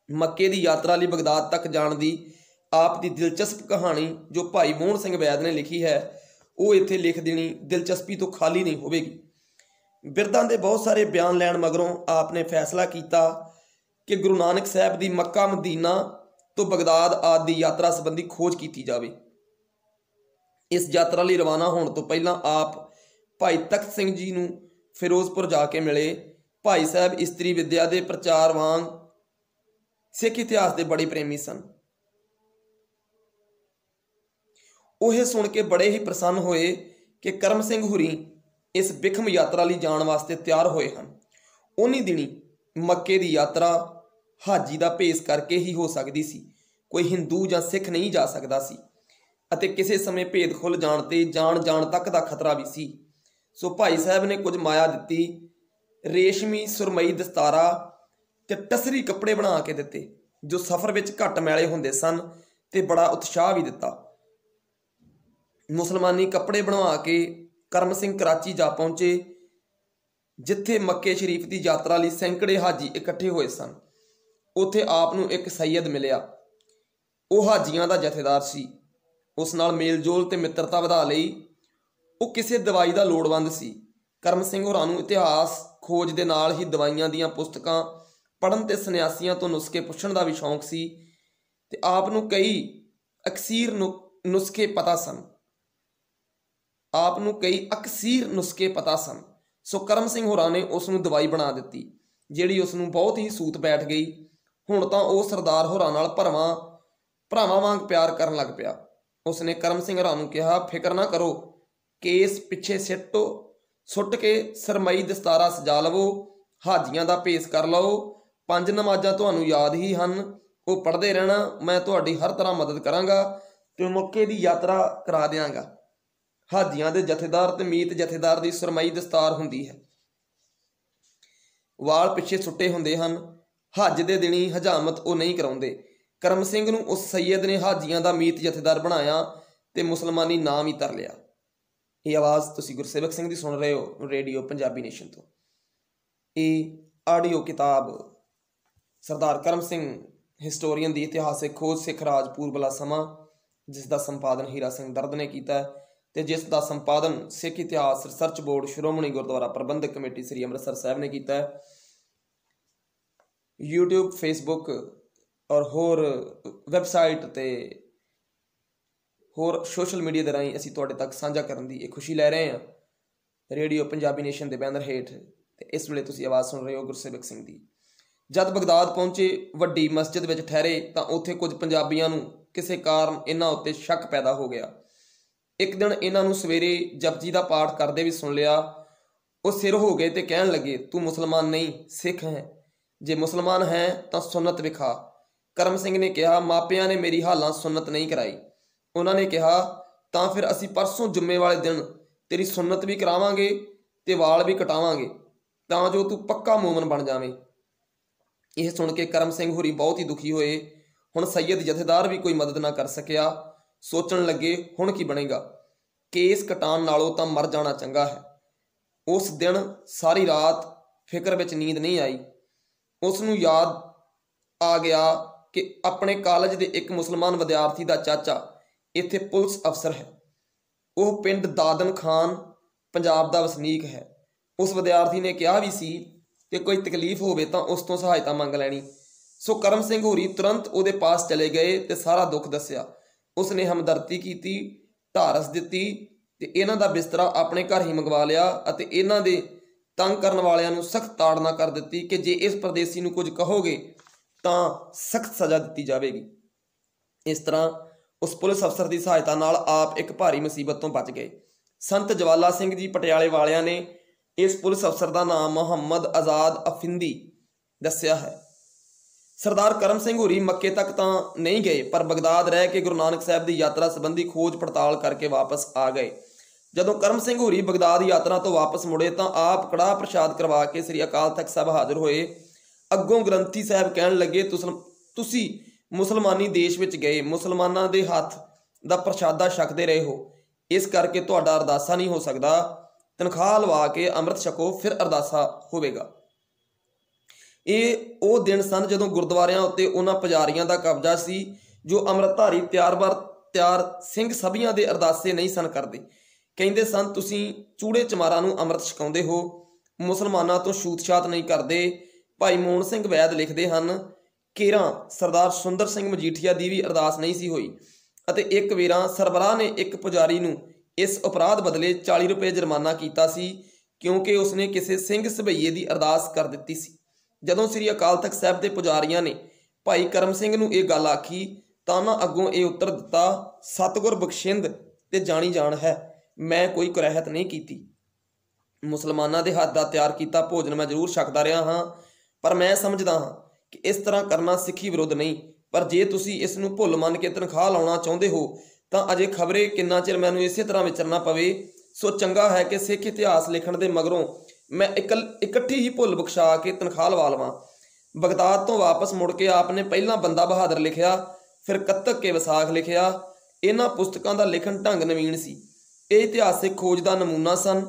ਮੱਕੇ ਦੀ ਯਾਤਰਾ ਲਈ ਬਗਦਾਦ ਤੱਕ ਜਾਣ ਦੀ ਆਪ ਦੀ ਦਿਲਚਸਪ ਕਹਾਣੀ ਜੋ ਭਾਈ ਮੋਹਨ ਸਿੰਘ ਵੈਦ ਨੇ ਲਿਖੀ ਹੈ, ਉਹ ਇੱਥੇ ਲਿਖ ਦੇਣੀ ਦਿਲਚਸਪੀ ਤੋਂ ਖਾਲੀ ਨਹੀਂ ਹੋਵੇਗੀ। ਬਿਰਧਾਂ ਦੇ ਬਹੁਤ ਸਾਰੇ ਬਿਆਨ ਲੈਣ ਮਗਰੋਂ ਆਪ ਨੇ ਫੈਸਲਾ ਕੀਤਾ ਕਿ ਗੁਰੂ ਨਾਨਕ ਸਾਹਿਬ ਦੀ ਮੱਕਾ ਮਦੀਨਾ ਤੋਂ ਬਗਦਾਦ ਆਦਿ ਦੀ ਯਾਤਰਾ ਸੰਬੰਧੀ ਖੋਜ ਕੀਤੀ ਜਾਵੇ। ਇਸ ਯਾਤਰਾ ਲਈ ਰਵਾਨਾ ਹੋਣ ਤੋਂ ਪਹਿਲਾਂ ਆਪ ਭਾਈ ਤਖਤ ਸਿੰਘ ਜੀ ਨੂੰ ਫਿਰੋਜ਼ਪੁਰ ਜਾ ਕੇ ਮਿਲੇ। ਭਾਈ ਸਾਹਿਬ ਇਸਤਰੀ ਵਿੱਦਿਆ ਦੇ ਪ੍ਰਚਾਰ ਵਾਂਗ ਸਿੱਖ ਇਤਿਹਾਸ ਦੇ ਬੜੇ ਪ੍ਰੇਮੀ ਸਨ। ਉਹ ਇਹ ਸੁਣ ਕੇ ਬੜੇ ਹੀ ਪ੍ਰਸੰਨ ਹੋਏ ਕਿ ਕਰਮ ਸਿੰਘ ਹੁਰੀ ਇਸ ਬਿਖਮ ਯਾਤਰਾ ਲਈ ਜਾਣ ਵਾਸਤੇ ਤਿਆਰ ਹੋਏ ਹਨ। ਉਨੀ ਦਿਨੀ ਮੱਕੇ ਦੀ ਯਾਤਰਾ ਹਾਜੀ ਦਾ ਭੇਸ ਕਰਕੇ ਹੀ ਹੋ ਸਕਦੀ ਸੀ। ਕੋਈ ਹਿੰਦੂ ਜਾਂ ਸਿੱਖ ਨਹੀਂ ਜਾ ਸਕਦਾ ਸੀ ਅਤੇ ਕਿਸੇ ਸਮੇਂ ਭੇਦ ਖੁੱਲ੍ਹ ਜਾਣ ਤੇ ਜਾਣ ਤੱਕ ਦਾ ਖਤਰਾ ਵੀ ਸੀ। ਸੋ ਭਾਈ ਸਾਹਿਬ ਨੇ ਕੁਝ ਮਾਇਆ ਦਿੱਤੀ ਰੇਸ਼ਮੀ ਸੁਰਮਈ ਦਸਤਾਰਾ ਤੇ ਟਸਰੀ ਕੱਪੜੇ ਬਣਾ ਕੇ ਦਿੱਤੇ ਜੋ ਸਫ਼ਰ ਵਿੱਚ ਘੱਟ ਮੈਲੇ ਹੁੰਦੇ ਸਨ ਤੇ ਬੜਾ ਉਤਸ਼ਾਹ ਵੀ ਦਿੱਤਾ। ਮੁਸਲਮਾਨੀ ਕੱਪੜੇ ਬਣਵਾ ਕੇ ਕਰਮ ਸਿੰਘ ਕਰਾਚੀ ਜਾ ਪਹੁੰਚੇ, ਜਿੱਥੇ ਮੱਕੇ ਸ਼ਰੀਫ ਦੀ ਯਾਤਰਾ ਲਈ ਸੈਂਕੜੇ ਹਾਜੀ ਇਕੱਠੇ ਹੋਏ ਸਨ। ਉੱਥੇ ਆਪ ਨੂੰ ਇੱਕ ਸੈਯਦ ਮਿਲਿਆ। ਉਹ ਹਾਜੀਆਂ ਦਾ ਜਥੇਦਾਰ ਸੀ। ਉਸ ਨਾਲ ਮੇਲਜੋਲ ਤੇ ਮਿੱਤਰਤਾ ਵਧਾ ਲਈ। ਉਹ ਕਿਸੇ ਦਵਾਈ ਦਾ ਲੋੜਵੰਦ ਸੀ। ਕਰਮ ਸਿੰਘ ਹੋਰਾਂ ਨੂੰ ਇਤਿਹਾਸ ਖੋਜ ਦੇ ਨਾਲ ਹੀ ਦਵਾਈਆਂ ਦੀਆਂ ਪੁਸਤਕਾਂ ਪੜ੍ਹਨ ਤੇ ਸੰਨਿਆਸੀਆਂ ਤੋਂ ਨੁਸਖੇ ਪੁੱਛਣ ਦਾ ਵੀ ਸ਼ੌਂਕ ਸੀ ਤੇ ਆਪ ਨੂੰ ਕਈ ਅਕਸੀਰ ਨੁਸਖੇ ਪਤਾ ਸਨ। ਸੋ ਕਰਮ ਸਿੰਘ ਹੋਰਾਂ ਨੇ ਉਸ ਨੂੰ ਦਵਾਈ ਬਣਾ ਦਿੱਤੀ, ਜਿਹੜੀ ਉਸ ਨੂੰ ਬਹੁਤ ਹੀ ਸੂਤ ਬੈਠ ਗਈ। ਹੁਣ ਤਾਂ ਉਹ ਸਰਦਾਰ ਹੋਰਾਂ ਨਾਲ ਭਰਾਵਾਂ ਵਾਂਗ ਪਿਆਰ ਕਰਨ ਲੱਗ ਪਿਆ। ਉਸਨੇ ਕਰਮ ਸਿੰਘ ਹੋਰਾਂ ਨੂੰ ਕਿਹਾ, ਫਿਕਰ ਨਾ ਕਰੋ, ਕੇਸ ਪਿੱਛੇ ਸੁੱਟ ਕੇ ਸਰਮਈ ਦਸਤਾਰਾ ਸਜਾ ਲਵੋ, ਹਾਜੀਆਂ ਦਾ ਭੇਸ ਕਰ ਲਓ, 5 ਨਮਾਜ਼ਾਂ ਤੁਹਾਨੂੰ ਯਾਦ ਹੀ ਹਨ, ਉਹ ਪੜ੍ਹਦੇ ਰਹਿਣਾ। ਮੈਂ ਤੁਹਾਡੀ ਹਰ ਤਰ੍ਹਾਂ ਮਦਦ ਕਰਾਂਗਾ ਤੇ ਮੱਕੇ ਦੀ ਯਾਤਰਾ ਕਰਾ ਦਿਆਂਗਾ। ਹਾਜੀਆਂ ਦੇ ਜਥੇਦਾਰ ਤੇ ਮੀਤ ਜਥੇਦਾਰ ਦੀ ਸੁਰਮਈ ਦਸਤਾਰ ਹੁੰਦੀ ਹੈ, ਵਾਲ ਪਿੱਛੇ ਸੁੱਟੇ ਹੁੰਦੇ ਹਨ। ਹੱਜ ਦੇ ਦਿਨੀ ਹਜਾਮਤ ਉਹ ਨਹੀਂ ਕਰਾਉਂਦੇ। ਕਰਮ ਸਿੰਘ ਨੂੰ ਉਸ ਸੈਯਦ ਨੇ ਹਾਜੀਆਂ ਦਾ ਮੀਤ ਜਥੇਦਾਰ ਬਣਾਇਆ ਤੇ ਮੁਸਲਮਾਨੀ ਨਾਮ ਹੀ ਧਰ ਲਿਆ। ਇਹ ਆਵਾਜ਼ ਤੁਸੀਂ ਗੁਰਸੇਵਕ ਸਿੰਘ ਦੀ ਸੁਣ ਰਹੇ ਹੋ ਰੇਡੀਓ ਪੰਜਾਬੀ ਨੇਸ਼ਨ ਤੋਂ। ਇਹ ਆਡੀਓ ਕਿਤਾਬ ਸਰਦਾਰ ਕਰਮ ਸਿੰਘ ਹਿਸਟੋਰੀਅਨ ਦੀ ਇਤਿਹਾਸਿਕ ਖੋਜ ਸਿੱਖ ਰਾਜ ਪੂਰਬਲਾ ਸਮਾਂ, ਜਿਸ ਦਾ ਸੰਪਾਦਨ ਹੀਰਾ ਸਿੰਘ ਦਰਦ ਨੇ ਕੀਤਾ ਤੇ ਜਿਸ ਦਾ ਸੰਪਾਦਨ ਸਿੱਖ ਇਤਿਹਾਸ ਰਿਸਰਚ ਬੋਰਡ ਸ਼੍ਰੋਮਣੀ ਗੁਰਦੁਆਰਾ ਪ੍ਰਬੰਧਕ ਕਮੇਟੀ ਸ੍ਰੀ ਅੰਮ੍ਰਿਤਸਰ ਸਾਹਿਬ ਨੇ ਕੀਤਾ ਹੈ। YouTube, Facebook ਔਰ ਹੋਰ ਵੈਬਸਾਈਟ ਤੇ ਹੋਰ ਸੋਸ਼ਲ ਮੀਡੀਆ ਦੇ ਰਾਹੀਂ ਅਸੀਂ ਤੁਹਾਡੇ ਤੱਕ ਸਾਂਝਾ ਕਰਨ ਦੀ ਇਹ ਖੁਸ਼ੀ ਲੈ ਰਹੇ ਹਾਂ ਰੇਡੀਓ ਪੰਜਾਬੀ ਨੇਸ਼ਨ ਦੇ ਬੈਨਰ ਹੇਠ। ਤੇ ਇਸ ਵੇਲੇ ਤੁਸੀਂ ਆਵਾਜ਼ ਸੁਣ ਰਹੇ ਹੋ ਗੁਰਸੇਵਕ ਸਿੰਘ ਦੀ। ਜਦ ਬਗਦਾਦ ਪਹੁੰਚੇ, ਵੱਡੀ ਮਸਜਿਦ ਵਿੱਚ ਠਹਿਰੇ ਤਾਂ ਉੱਥੇ ਕੁਝ ਪੰਜਾਬੀਆਂ ਨੂੰ ਕਿਸੇ ਕਾਰਨ ਇਹਨਾਂ ਉੱਤੇ ਸ਼ੱਕ ਪੈਦਾ ਹੋ ਗਿਆ। ਇੱਕ ਦਿਨ ਇਹਨਾਂ ਨੂੰ ਸਵੇਰੇ ਜਪਜੀ ਦਾ ਪਾਠ ਕਰਦੇ ਵੀ ਸੁਣ ਲਿਆ। ਉਹ ਸਿਰ ਹੋ ਗਏ ਤੇ ਕਹਿਣ ਲੱਗੇ, ਤੂੰ ਮੁਸਲਮਾਨ ਨਹੀਂ, ਸਿੱਖ ਹੈ। ਜੇ ਮੁਸਲਮਾਨ ਹੈ ਤਾਂ ਸੁੰਨਤ ਵਿਖਾ। ਕਰਮ ਸਿੰਘ ਨੇ ਕਿਹਾ, ਮਾਪਿਆਂ ਨੇ ਮੇਰੀ ਹਾਲਾਂ ਸੁੰਨਤ ਨਹੀਂ ਕਰਾਈ। ਉਹਨਾਂ ਨੇ ਕਿਹਾ, ਤਾਂ ਫਿਰ ਅਸੀਂ ਪਰਸੋਂ ਜੁੰਮੇ ਵਾਲੇ ਦਿਨ ਤੇਰੀ ਸੁੰਨਤ ਵੀ ਕਰਾਵਾਂਗੇ ਤੇ ਵਾਲ ਵੀ ਕਟਾਵਾਂਗੇ, ਤਾਂ ਜੋ ਤੂੰ ਪੱਕਾ ਮੂਮਨ ਬਣ ਜਾਵੇਂ। ਇਹ ਸੁਣ ਕੇ ਕਰਮ ਸਿੰਘ ਹੋਰੀ ਬਹੁਤ ਹੀ ਦੁਖੀ ਹੋਏ। ਹੁਣ ਸੈਯਦ ਜਥੇਦਾਰ ਵੀ ਕੋਈ ਮਦਦ ਨਾ ਕਰ ਸਕਿਆ। ਸੋਚਣ ਲੱਗੇ, ਹੁਣ ਕੀ ਬਣੇਗਾ? ਕੇਸ ਕਟਾਉਣ ਨਾਲੋਂ ਤਾਂ ਮਰ ਜਾਣਾ ਚੰਗਾ ਹੈ। ਉਸ ਦਿਨ ਸਾਰੀ ਰਾਤ ਫਿਕਰ ਵਿੱਚ ਨੀਂਦ ਨਹੀਂ ਆਈ। ਉਸ ਨੂੰ ਯਾਦ ਆ ਗਿਆ ਕਿ ਆਪਣੇ ਕਾਲਜ ਦੇ ਇੱਕ ਮੁਸਲਮਾਨ ਵਿਦਿਆਰਥੀ ਦਾ ਚਾਚਾ ਇੱਥੇ ਪੁਲਿਸ ਅਫਸਰ ਹੈ। ਉਹ ਪਿੰਡ ਦਾਦਨ ਖਾਨ ਪੰਜਾਬ ਦਾ ਵਸਨੀਕ ਹੈ। ਉਸ ਵਿਦਿਆਰਥੀ ਨੇ ਕਿਹਾ ਵੀ ਸੀ ਕਿ ਕੋਈ ਤਕਲੀਫ ਹੋਵੇ ਤਾਂ ਉਸ ਤੋਂ ਸਹਾਇਤਾ ਮੰਗ ਲੈਣੀ। ਸੋ ਕਰਮ ਸਿੰਘ ਹੋਰੀ ਤੁਰੰਤ ਉਹਦੇ ਪਾਸ ਚਲੇ ਗਏ ਤੇ ਸਾਰਾ ਦੁੱਖ ਦੱਸਿਆ। ਉਸਨੇ ਹਮਦਰਦੀ ਕੀਤੀ, ਢਾਰਸ ਦਿੱਤੀ ਤੇ ਇਹਨਾਂ ਦਾ ਬਿਸਤਰਾ ਆਪਣੇ ਘਰ ਹੀ ਮੰਗਵਾ ਲਿਆ ਅਤੇ ਇਹਨਾਂ ਦੇ ਤੰਗ ਕਰਨ ਵਾਲਿਆਂ ਨੂੰ ਸਖਤ ਤਾੜਨਾ ਕਰ ਦਿੱਤੀ ਕਿ ਜੇ ਇਸ ਪਰਦੇਸੀ ਨੂੰ ਕੁਝ ਕਹੋਗੇ ਤਾਂ ਸਖਤ ਸਜ਼ਾ ਦਿੱਤੀ ਜਾਵੇਗੀ। ਇਸ ਤਰ੍ਹਾਂ ਉਸ ਪੁਲਿਸ ਅਫਸਰ ਦੀ ਸਹਾਇਤਾ ਨਾਲ ਆਪ ਇੱਕ ਭਾਰੀ ਮੁਸੀਬਤ ਤੋਂ ਬਚ ਗਏ। ਸੰਤ ਜਵਾਲਾ ਸਿੰਘ ਜੀ ਪਟਿਆਲੇ ਵਾਲਿਆਂ ਨੇ ਇਸ ਪੁਲਿਸ ਅਫਸਰ ਦਾ ਨਾਮ ਮੁਹੰਮਦ ਆਜ਼ਾਦ ਅਫਿੰਦੀ ਦੱਸਿਆ ਹੈ। ਸਰਦਾਰ ਕਰਮ ਸਿੰਘ ਹੋਰੀ ਮੱਕੇ ਤੱਕ ਤਾਂ ਨਹੀਂ ਗਏ, ਪਰ ਬਗਦਾਦ ਰਹਿ ਕੇ ਗੁਰੂ ਨਾਨਕ ਸਾਹਿਬ ਦੀ ਯਾਤਰਾ ਸੰਬੰਧੀ ਖੋਜ ਪੜਤਾਲ ਕਰਕੇ ਵਾਪਸ ਆ ਗਏ। ਜਦੋਂ ਕਰਮ ਸਿੰਘ ਹੋਰੀ ਬਗਦਾਦ ਯਾਤਰਾ ਤੋਂ ਵਾਪਸ ਮੁੜੇ ਤਾਂ ਆਪ ਕੜਾਹ ਪ੍ਰਸ਼ਾਦ ਕਰਵਾ ਕੇ ਸ੍ਰੀ ਅਕਾਲ ਤਖਤ ਸਾਹਿਬ ਹਾਜ਼ਰ ਹੋਏ। ਅੱਗੋਂ ਗ੍ਰੰਥੀ ਸਾਹਿਬ ਕਹਿਣ ਲੱਗੇ, ਤੁਸੀਂ ਮੁਸਲਮਾਨੀ ਦੇਸ਼ ਵਿੱਚ ਗਏ, ਮੁਸਲਮਾਨਾਂ ਦੇ ਹੱਥ ਦਾ ਪ੍ਰਸ਼ਾਦਾ ਛਕਦੇ ਰਹੇ ਹੋ, ਇਸ ਕਰਕੇ ਤੁਹਾਡਾ ਅਰਦਾਸਾ ਨਹੀਂ ਹੋ ਸਕਦਾ। ਤਨਖਾਹ ਲਵਾ ਕੇ ਅੰਮ੍ਰਿਤ ਛਕੋ, ਫਿਰ ਅਰਦਾਸਾ ਹੋਵੇਗਾ। ਇਹ ਉਹ ਦਿਨ ਸਨ ਜਦੋਂ ਗੁਰਦੁਆਰਿਆਂ ਉੱਤੇ ਉਹਨਾਂ ਪੁਜਾਰੀਆਂ ਦਾ ਕਬਜ਼ਾ ਸੀ ਜੋ ਅੰਮ੍ਰਿਤਧਾਰੀ ਤਿਆਰ ਸਿੰਘ ਸਭੀਆਂ ਦੇ ਅਰਦਾਸੇ ਨਹੀਂ ਸਨ ਕਰਦੇ। ਕਹਿੰਦੇ ਸਨ, ਤੁਸੀਂ ਚੂੜੇ ਚਮਾਰਾਂ ਨੂੰ ਅੰਮ੍ਰਿਤ ਛਕਾਉਂਦੇ ਹੋ, ਮੁਸਲਮਾਨਾਂ ਤੋਂ ਛੂਤ-ਛਾਤ ਨਹੀਂ ਕਰਦੇ। ਭਾਈ ਮੋਹਨ ਸਿੰਘ ਵੈਦ ਲਿਖਦੇ ਹਨ, ਕੇਰਾਂ ਸਰਦਾਰ ਸੁੰਦਰ ਸਿੰਘ ਮਜੀਠੀਆ ਦੀ ਵੀ ਅਰਦਾਸ ਨਹੀਂ ਸੀ ਹੋਈ ਅਤੇ ਇੱਕ ਵੇਰਾਂ ਸਰਬਰਾਹ ਨੇ ਇੱਕ ਪੁਜਾਰੀ ਨੂੰ ਇਸ ਅਪਰਾਧ ਬਦਲੇ 40 ਰੁਪਏ ਜੁਰਮਾਨਾ ਕੀਤਾ ਸੀ, ਕਿਉਂਕਿ ਉਸਨੇ ਕਿਸੇ ਸਿੰਘ ਸਭਈਏ ਦੀ ਅਰਦਾਸ ਕਰ ਦਿੱਤੀ ਸੀ। ਜਦੋਂ ਸ੍ਰੀ ਅਕਾਲ ਤਖਤ ਸਾਹਿਬ ਦੇ ਪੁਜਾਰੀਆਂ ਨੇ ਭਾਈ ਕਰਮ ਸਿੰਘ ਨੂੰ ਇਹ ਗੱਲ ਆਖੀ ਤਾਂ ਉਹਨਾਂ ਅੱਗੋਂ ਇਹ ਉੱਤਰ ਦਿੱਤਾ, ਸਤਿਗੁਰ ਬਖਸ਼ਿੰਦ ਤੇ ਜਾਣੀ ਜਾਣ ਹੈ, ਮੈਂ ਕੋਈ ਕੁਰੈਹਤ ਨਹੀਂ ਕੀਤੀ। ਮੁਸਲਮਾਨਾਂ ਦੇ ਹੱਥ ਦਾ ਤਿਆਰ ਕੀਤਾ ਭੋਜਨ ਮੈਂ ਜ਼ਰੂਰ ਛਕਦਾ ਰਿਹਾ ਹਾਂ, ਪਰ ਮੈਂ ਸਮਝਦਾ ਹਾਂ ਕਿ ਇਸ ਤਰ੍ਹਾਂ ਕਰਨਾ ਸਿੱਖੀ ਵਿਰੁੱਧ ਨਹੀਂ। ਪਰ ਜੇ ਤੁਸੀਂ ਇਸ ਨੂੰ ਭੁੱਲ ਮੰਨ ਕੇ ਤਨਖਾਹ ਲਾਉਣਾ ਚਾਹੁੰਦੇ ਹੋ ਤਾਂ ਅਜੇ ਖਬਰੇ ਕਿੰਨਾ ਚਿਰ ਮੈਨੂੰ ਇਸੇ ਤਰ੍ਹਾਂ ਵਿਚਰਨਾ ਪਵੇ। ਸੋ ਚੰਗਾ ਹੈ ਕਿ ਸਿੱਖ ਇਤਿਹਾਸ ਲਿਖਣ ਦੇ ਮਗਰੋਂ मैं इकट्ठी ही भुल बख्शा के तनख्वाह लवा लवां। बगदाद तो वापस मुड़ के आपने पहला बंदा बहादुर लिखिया, फिर कत्तक के विसाख लिखिया। इन्हां पुस्तकां दा लिखण ढंग नवीन सी, ਇਹ ਇਤਿਹਾਸਿਕ ਖੋਜ ਦਾ ਨਮੂਨਾ ਸਨ,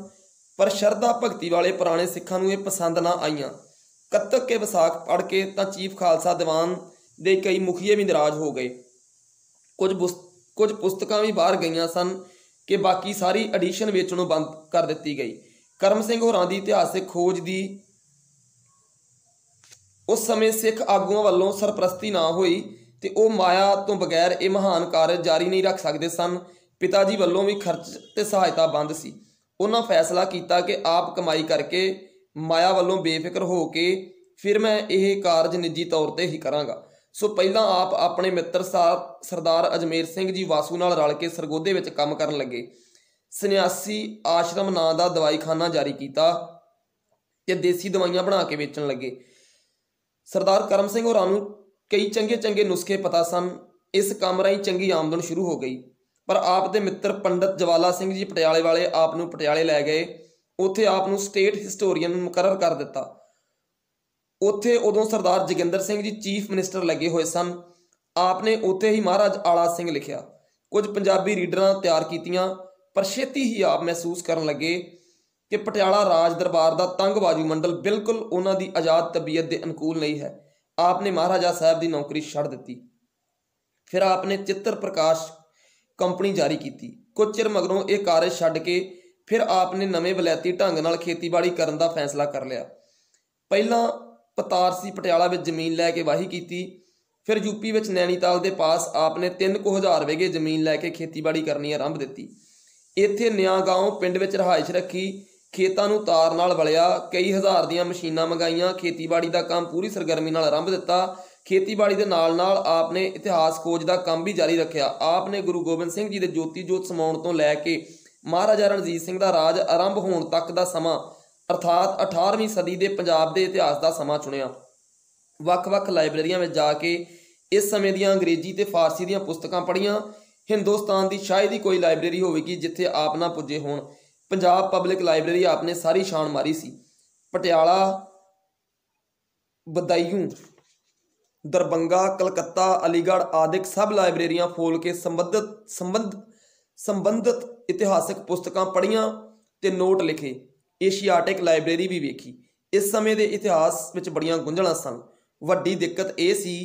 ਪਰ ਸ਼ਰਧਾ ਭਗਤੀ ਵਾਲੇ ਪੁਰਾਣੇ ਸਿੱਖਾਂ ਨੂੰ ਇਹ ਪਸੰਦ ਨਾ ਆਈਆਂ। ਕੱਤਕ ਕੇ ਵਿਸਾਖ ਪੜ੍ਹ ਕੇ ਤਾਂ ਚੀਫ ਖਾਲਸਾ ਦੀਵਾਨ ਦੇ ਕਈ ਮੁਖੀਏ ਵੀ ਨਾਰਾਜ਼ ਹੋ ਗਏ। ਕੁਝ ਪੁਸਤਕਾਂ ਵੀ ਬਾਹਰ ਗਈਆਂ ਸਨ ਕਿ ਬਾਕੀ ਸਾਰੀ ਐਡੀਸ਼ਨ ਵੇਚਣੋਂ ਬੰਦ ਕਰ ਦਿੱਤੀ ਗਈ। ਕਰਮ ਸਿੰਘ ਹੋਰਾਂ ਦੀ ਇਤਿਹਾਸਿਕ ਖੋਜ ਦੀ ਉਸ ਸਮੇਂ ਸਿੱਖ ਆਗੂਆਂ ਵੱਲੋਂ ਸਰਪ੍ਰਸਤੀ ਨਾ ਹੋਈ ਤੇ ਉਹ ਮਾਇਆ ਤੋਂ ਬਗੈਰ ਇਹ ਮਹਾਨ ਕਾਰਜ ਜਾਰੀ ਨਹੀਂ ਰੱਖ ਸਕਦੇ ਸਨ। ਪਿਤਾ ਜੀ ਵੱਲੋਂ ਵੀ ਖਰਚ ਤੇ ਸਹਾਇਤਾ ਬੰਦ ਸੀ। ਉਹਨਾਂ ਫੈਸਲਾ ਕੀਤਾ ਕਿ ਆਪ ਕਮਾਈ ਕਰਕੇ ਮਾਇਆ ਵੱਲੋਂ ਬੇਫਿਕਰ ਹੋ ਕੇ ਫਿਰ ਮੈਂ ਇਹ ਕਾਰਜ ਨਿੱਜੀ ਤੌਰ ਤੇ ਹੀ ਕਰਾਂਗਾ। ਸੋ ਪਹਿਲਾਂ ਆਪ ਆਪਣੇ ਮਿੱਤਰ ਸਰਦਾਰ ਅਜਮੇਰ ਸਿੰਘ ਜੀ ਵਾਸੂ ਨਾਲ ਰਲ ਕੇ ਸਰਗੋਧੇ ਵਿੱਚ ਕੰਮ ਕਰਨ ਲੱਗੇ। ਸੰਨਿਆਸੀ ਆਸ਼ਰਮ ਨਾਂ ਦਾ ਦਵਾਈਖਾਨਾ ਜਾਰੀ ਕੀਤਾ ਤੇ ਦੇਸੀ ਦਵਾਈਆਂ ਬਣਾ ਕੇ ਵੇਚਣ ਲੱਗੇ। ਸਰਦਾਰ ਕਰਮ ਸਿੰਘ ਹੋਰਾਂ ਨੂੰ ਕਈ ਚੰਗੇ ਨੁਸਖੇ ਪਤਾ ਸਨ। ਇਸ ਕੰਮ ਰਾਹੀਂ ਚੰਗੀ ਆਮਦਨ ਸ਼ੁਰੂ ਹੋ ਗਈ। ਪਰ ਆਪ ਦੇ ਮਿੱਤਰ ਪੰਡਤ ਜਵਾਲਾ ਸਿੰਘ ਜੀ ਪਟਿਆਲੇ ਵਾਲੇ ਆਪ ਨੂੰ ਪਟਿਆਲੇ ਲੈ ਗਏ। ਉੱਥੇ ਆਪ ਨੂੰ ਸਟੇਟ ਹਿਸਟੋਰੀਅਨ ਮੁਕਰਰ ਕਰ ਦਿੱਤਾ। ਉੱਥੇ ਉਦੋਂ ਸਰਦਾਰ ਜੋਗਿੰਦਰ ਸਿੰਘ ਜੀ ਚੀਫ ਮਿਨਿਸਟਰ ਲੱਗੇ ਹੋਏ ਸਨ। ਆਪ ਨੇ ਉੱਥੇ ਹੀ ਮਹਾਰਾਜ ਆਲਾ ਸਿੰਘ ਲਿਖਿਆ। ਕੁਝ ਪੰਜਾਬੀ ਰੀਡਰਾਂ ਤਿਆਰ ਕੀਤੀਆਂ, ਪਰ ਛੇਤੀ ਹੀ ਆਪ ਮਹਿਸੂਸ ਕਰਨ ਲੱਗੇ ਕਿ ਪਟਿਆਲਾ ਰਾਜ ਦਰਬਾਰ ਦਾ ਤੰਗ ਬਾਜੂ ਮੰਡਲ ਬਿਲਕੁਲ ਉਹਨਾਂ ਦੀ ਆਜ਼ਾਦ ਤਬੀਅਤ ਦੇ ਅਨੁਕੂਲ ਨਹੀਂ ਹੈ। ਆਪ ਨੇ ਮਹਾਰਾਜਾ ਸਾਹਿਬ ਦੀ ਨੌਕਰੀ ਛੱਡ ਦਿੱਤੀ। ਫਿਰ ਆਪ ਨੇ ਚਿੱਤਰ ਪ੍ਰਕਾਸ਼ ਕੰਪਨੀ ਜਾਰੀ ਕੀਤੀ। ਕੁਝ ਚਿਰ ਮਗਰੋਂ ਇਹ ਕਾਰਜ ਛੱਡ ਕੇ ਫਿਰ ਆਪ ਨੇ ਨਵੇਂ ਵਲੈਤੀ ਢੰਗ ਨਾਲ ਖੇਤੀਬਾੜੀ ਕਰਨ ਦਾ ਫੈਸਲਾ ਕਰ ਲਿਆ। ਪਹਿਲਾਂ ਪਤਾਰਸੀ ਪਟਿਆਲਾ ਵਿੱਚ ਜ਼ਮੀਨ ਲੈ ਕੇ ਵਾਹੀ ਕੀਤੀ। ਫਿਰ ਯੂਪੀ ਵਿੱਚ ਨੈਣੀਤਾਲ ਦੇ ਪਾਸ ਆਪ ਨੇ 3,000 ਵਿਗੇ ਜ਼ਮੀਨ ਲੈ ਕੇ ਖੇਤੀਬਾੜੀ ਕਰਨੀ ਆਰੰਭ ਦਿੱਤੀ। ਇੱਥੇ ਨਿਆਂਗਾঁਓ ਪਿੰਡ ਵਿੱਚ ਰਿਹਾਇਸ਼ ਰੱਖੀ। ਖੇਤਾਂ ਨੂੰ ਤਾਰ ਨਾਲ ਵਲਿਆ। ਕਈ ਹਜ਼ਾਰ ਦੀਆਂ ਮਸ਼ੀਨਾਂ ਮੰਗਾਈਆਂ। ਖੇਤੀਬਾੜੀ ਦਾ ਕੰਮ ਪੂਰੀ ਸਰਗਰਮੀ ਨਾਲ ਆਰੰਭ ਦਿੱਤਾ। ਖੇਤੀਬਾੜੀ ਦੇ ਨਾਲ ਆਪ ਨੇ ਇਤਿਹਾਸ ਖੋਜ ਦਾ ਕੰਮ ਵੀ ਜਾਰੀ ਰੱਖਿਆ। ਆਪ ਨੇ ਗੁਰੂ ਗੋਬਿੰਦ ਸਿੰਘ ਜੀ ਦੇ ਜੋਤੀ ਜੋਤ ਸਮਾਉਣ ਤੋਂ ਲੈ ਕੇ ਮਹਾਰਾਜਾ ਰਣਜੀਤ ਸਿੰਘ ਦਾ ਰਾਜ ਆਰੰਭ ਹੋਣ ਤੱਕ ਦਾ ਸਮਾਂ ਅਰਥਾਤ 18ਵੀਂ ਸਦੀ ਦੇ ਪੰਜਾਬ ਦੇ ਇਤਿਹਾਸ ਦਾ ਸਮਾਂ ਚੁਣਿਆ। ਵੱਖ-ਵੱਖ ਲਾਇਬ੍ਰੇਰੀਆਂ ਵਿੱਚ ਜਾ ਕੇ ਇਸ ਸਮੇਂ ਦੀਆਂ ਅੰਗਰੇਜ਼ੀ ਤੇ ਫਾਰਸੀ ਦੀਆਂ ਪੁਸਤਕਾਂ ਪੜ੍ਹੀਆਂ। ਹਿੰਦੁਸਤਾਨ ਦੀ ਸ਼ਾਇਦ ਹੀ ਕੋਈ ਲਾਇਬ੍ਰੇਰੀ ਹੋਵੇਗੀ ਜਿੱਥੇ ਆਪ ਨਾ ਪੁੱਜੇ ਹੋਣ। ਪੰਜਾਬ ਪਬਲਿਕ ਲਾਇਬ੍ਰੇਰੀ ਆਪ ਨੇ ਸਾਰੀ ਛਾਣ ਮਾਰੀ ਸੀ। ਪਟਿਆਲਾ, ਬਦਾਯੂੰ, ਦਰਬੰਗਾ, ਕਲਕੱਤਾ, ਅਲੀਗੜ੍ਹ ਆਦਿਕ ਸਭ ਲਾਇਬ੍ਰੇਰੀਆਂ ਫੋਲ ਕੇ ਸੰਬੰਧਿਤ ਇਤਿਹਾਸਕ ਪੁਸਤਕਾਂ ਪੜ੍ਹੀਆਂ ਤੇ ਨੋਟ ਲਿਖੇ। ਏਸ਼ੀਆਟਿਕ ਲਾਇਬ੍ਰੇਰੀ ਵੀ ਵੇਖੀ। ਇਸ ਸਮੇਂ ਦੇ ਇਤਿਹਾਸ ਵਿੱਚ ਬੜੀਆਂ ਗੁੰਝਲਾਂ ਸਨ। ਵੱਡੀ ਦਿੱਕਤ ਇਹ ਸੀ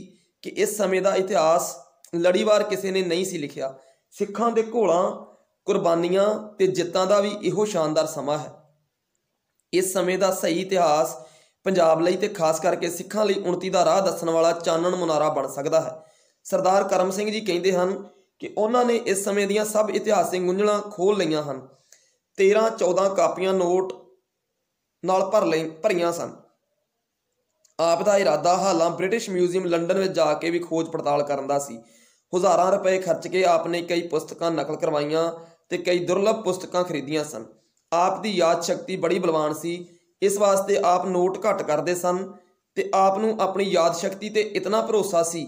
ਕਿ ਇਸ ਸਮੇਂ ਦਾ ਇਤਿਹਾਸ ਲੜੀਵਾਰ ਕਿਸੇ ਨੇ ਨਹੀਂ ਸੀ ਲਿਖਿਆ। ਸਿੱਖਾਂ ਦੇ ਘੋਲਾਂ, ਕੁਰਬਾਨੀਆਂ ਤੇ ਜਿੱਤਾਂ ਦਾ ਵੀ ਇਹੋ ਸ਼ਾਨਦਾਰ ਸਮਾਂ ਹੈ। ਇਸ ਸਮੇਂ ਦਾ ਸਹੀ ਇਤਿਹਾਸ ਪੰਜਾਬ ਲਈ ਤੇ ਖਾਸ ਕਰਕੇ ਸਿੱਖਾਂ ਲਈ ਉਨਤੀ ਦਾ ਰਾਹ ਦੱਸਣ ਵਾਲਾ ਚਾਨਣ ਮੁਨਾਰਾ ਬਣ ਸਕਦਾ ਹੈ। ਸਰਦਾਰ ਕਰਮ ਸਿੰਘ ਜੀ ਕਹਿੰਦੇ ਹਨ ਕਿ ਉਹਨਾਂ ਨੇ ਇਸ ਸਮੇਂ ਦੀਆਂ ਸਭ ਇਤਿਹਾਸਿਕ ਗੁੰਝਲਾਂ ਖੋਲ੍ਹ ਲਈਆਂ ਹਨ। 13-14 ਕਾਪੀਆਂ ਨੋਟ ਨਾਲ ਭਰੀਆਂ ਸਨ। ਆਪ ਦਾ ਇਰਾਦਾ ਹਾਲਾਂ ਬ੍ਰਿਟਿਸ਼ ਮਿਊਜ਼ੀਅਮ ਲੰਡਨ ਵਿੱਚ ਜਾ ਕੇ ਵੀ ਖੋਜ ਪੜਤਾਲ ਕਰਨ ਦਾ ਸੀ। ਹਜ਼ਾਰਾਂ ਰੁਪਏ ਖਰਚ ਕੇ ਆਪ ਨੇ ਕਈ ਪੁਸਤਕਾਂ ਨਕਲ ਕਰਵਾਈਆਂ ਤੇ ਕਈ ਦੁਰਲਭ ਪੁਸਤਕਾਂ ਖਰੀਦੀਆਂ ਸਨ। ਆਪ ਦੀ ਯਾਦ ਸ਼ਕਤੀ ਬੜੀ ਬਲਵਾਨ ਸੀ। ਇਸ ਵਾਸਤੇ ਆਪ ਨੋਟ ਘੱਟ ਕਰਦੇ ਸਨ ਤੇ ਆਪ ਨੂੰ ਆਪਣੀ ਯਾਦ ਸ਼ਕਤੀ ਤੇ ਇਤਨਾ ਭਰੋਸਾ ਸੀ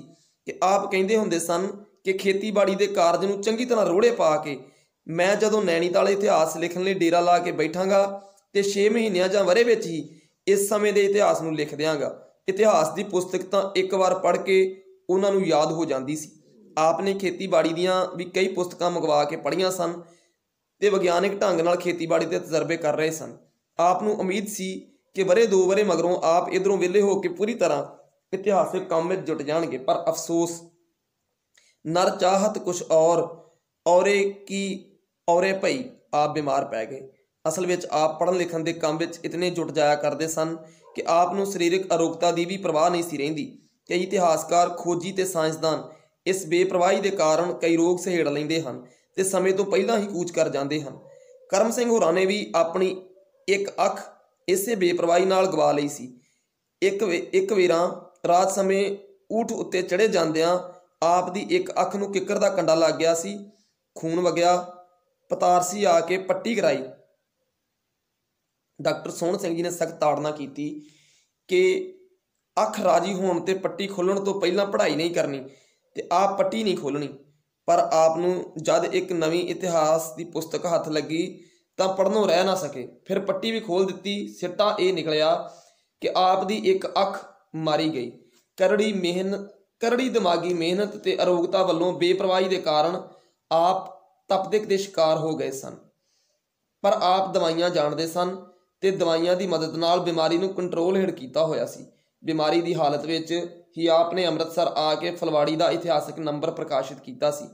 ਕਿ ਆਪ ਕਹਿੰਦੇ ਹੁੰਦੇ ਸਨ ਕਿ ਖੇਤੀਬਾੜੀ ਦੇ ਕਾਰਜ ਨੂੰ ਚੰਗੀ ਤਰ੍ਹਾਂ ਰੋੜੇ ਪਾ ਕੇ ਮੈਂ ਜਦੋਂ ਨੈਣੀਤਾਲ ਇਤਿਹਾਸ ਲਿਖਣ ਲਈ ਡੇਰਾ ਲਾ ਕੇ ਬੈਠਾਂਗਾ ਤੇ 6 ਮਹੀਨਿਆਂ ਜਾਂ ਵਰੇ ਵਿੱਚ ਹੀ ਇਸ ਸਮੇਂ ਦੇ ਇਤਿਹਾਸ ਨੂੰ ਲਿਖ ਦਿਆਂਗਾ। ਇਤਿਹਾਸ ਦੀ ਪੁਸਤਕ ਤਾਂ ਇੱਕ ਵਾਰ ਪੜ੍ਹ ਕੇ ਉਹਨਾਂ ਨੂੰ ਯਾਦ ਹੋ ਜਾਂਦੀ ਸੀ। ਆਪ ਨੇ ਖੇਤੀਬਾੜੀ ਦੀਆਂ ਵੀ ਕਈ ਪੁਸਤਕਾਂ ਮੰਗਵਾ ਕੇ ਪੜ੍ਹੀਆਂ ਸਨ ਤੇ ਵਿਗਿਆਨਿਕ ਢੰਗ ਨਾਲ ਖੇਤੀਬਾੜੀ ਦੇ ਤਜਰਬੇ ਕਰ ਰਹੇ ਸਨ। ਆਪ ਨੂੰ ਉਮੀਦ ਸੀ ਕਿ ਵਰੇ 2 ਵਰੇ ਮਗਰੋਂ ਆਪ ਇੱਧਰੋਂ ਵਿਹਲੇ ਹੋ ਕੇ ਪੂਰੀ ਤਰ੍ਹਾਂ ਇਤਿਹਾਸਿਕ ਕੰਮ ਵਿੱਚ ਜੁਟ ਜਾਣਗੇ। ਪਰ ਅਫਸੋਸ, ਨਰ ਚਾਹਤ ਕੁਛ ਔਰੇ ਭਈ ਆਪ ਬਿਮਾਰ ਪੈ ਗਏ। ਅਸਲ ਵਿੱਚ ਆਪ ਪੜ੍ਹਨ ਲਿਖਣ ਦੇ ਕੰਮ ਵਿੱਚ ਇਤਨੇ ਜੁਟ ਜਾਇਆ ਕਰਦੇ ਸਨ ਕਿ ਆਪ ਨੂੰ ਸਰੀਰਕ ਅਰੋਗਤਾ ਦੀ ਵੀ ਪਰਵਾਹ ਨਹੀਂ ਸੀ ਰਹਿੰਦੀ। ਕਈ ਇਤਿਹਾਸਕਾਰ, ਖੋਜੀ ਤੇ ਸਾਇੰਸਦਾਨ ਇਸ ਬੇਪਰਵਾਹੀ ਦੇ ਕਾਰਨ ਕਈ ਰੋਗ ਸਹੇੜ ਲੈਂਦੇ ਹਨ ਤੇ ਸਮੇਂ ਤੋਂ ਪਹਿਲਾਂ ਹੀ ਕੂਚ ਕਰ ਜਾਂਦੇ ਹਨ। ਕਰਮ ਸਿੰਘ ਹੋਰਾਂ ਨੇ ਵੀ ਆਪਣੀ ਇੱਕ ਅੱਖ ਇਸੇ ਬੇਪਰਵਾਹੀ ਨਾਲ ਗਵਾ ਲਈ ਸੀ। ਇੱਕ ਵੇਰਾਂ ਰਾਤ ਸਮੇਂ ਊਠ ਉੱਤੇ ਚੜ੍ਹੇ ਜਾਂਦਿਆਂ ਆਪ ਦੀ ਇੱਕ ਅੱਖ ਨੂੰ ਕਿੱਕਰ ਦਾ ਕੰਡਾ ਲੱਗ ਗਿਆ ਸੀ। ਖੂਨ ਵਗਿਆ। ਪਤਾਰਸੀ ਆ ਕੇ ਪੱਟੀ ਕਰਾਈ। ਡਾਕਟਰ ਸੋਹਣ ਸਿੰਘ ਜੀ ਨੇ ਸਖਤ ਤਾੜਨਾ ਕੀਤੀ ਕਿ ਅੱਖ ਰਾਜੀ ਹੋਣ ਤੇ ਪੱਟੀ ਖੋਲ੍ਹਣ ਤੋਂ ਪਹਿਲਾਂ ਪੜ੍ਹਾਈ ਨਹੀਂ ਕਰਨੀ ਤੇ ਆਪ ਪੱਟੀ ਨਹੀਂ ਖੋਲ੍ਹਣੀ। ਪਰ ਆਪ ਨੂੰ ਜਦ ਇੱਕ ਨਵੀਂ ਇਤਿਹਾਸ ਦੀ ਪੁਸਤਕ ਹੱਥ ਲੱਗੀ ਤਾਂ ਪੜ੍ਹਨੋਂ ਰਹਿ ਨਾ ਸਕੇ। ਫਿਰ ਪੱਟੀ ਵੀ ਖੋਲ ਦਿੱਤੀ। ਸਿੱਟਾ ਇਹ ਨਿਕਲਿਆ ਕਿ ਆਪ ਦੀ ਇੱਕ ਅੱਖ ਮਾਰੀ ਗਈ। ਕਰੜੀ ਦਿਮਾਗੀ ਮਿਹਨਤ ਤੇ ਅਰੋਗਤਾ ਵੱਲੋਂ ਬੇਪਰਵਾਹੀ ਦੇ ਕਾਰਨ ਆਪ ਤਪਦਿਕ ਦੇ ਸ਼ਿਕਾਰ ਹੋ ਗਏ ਸਨ। ਪਰ ਆਪ ਦਵਾਈਆਂ ਜਾਣਦੇ ਸਨ ਤੇ ਦਵਾਈਆਂ ਦੀ ਮਦਦ ਨਾਲ ਬਿਮਾਰੀ ਨੂੰ ਕੰਟਰੋਲ ਹੇਠ ਕੀਤਾ ਹੋਇਆ ਸੀ। ਬਿਮਾਰੀ ਦੀ ਹਾਲਤ ਵਿੱਚ ਹੀ ਆਪ ਨੇ ਅੰਮ੍ਰਿਤਸਰ ਆ ਕੇ ਫਲਵਾੜੀ ਦਾ ਇਤਿਹਾਸਕ ਨੰਬਰ ਪ੍ਰਕਾਸ਼ਿਤ ਕੀਤਾ ਸੀ।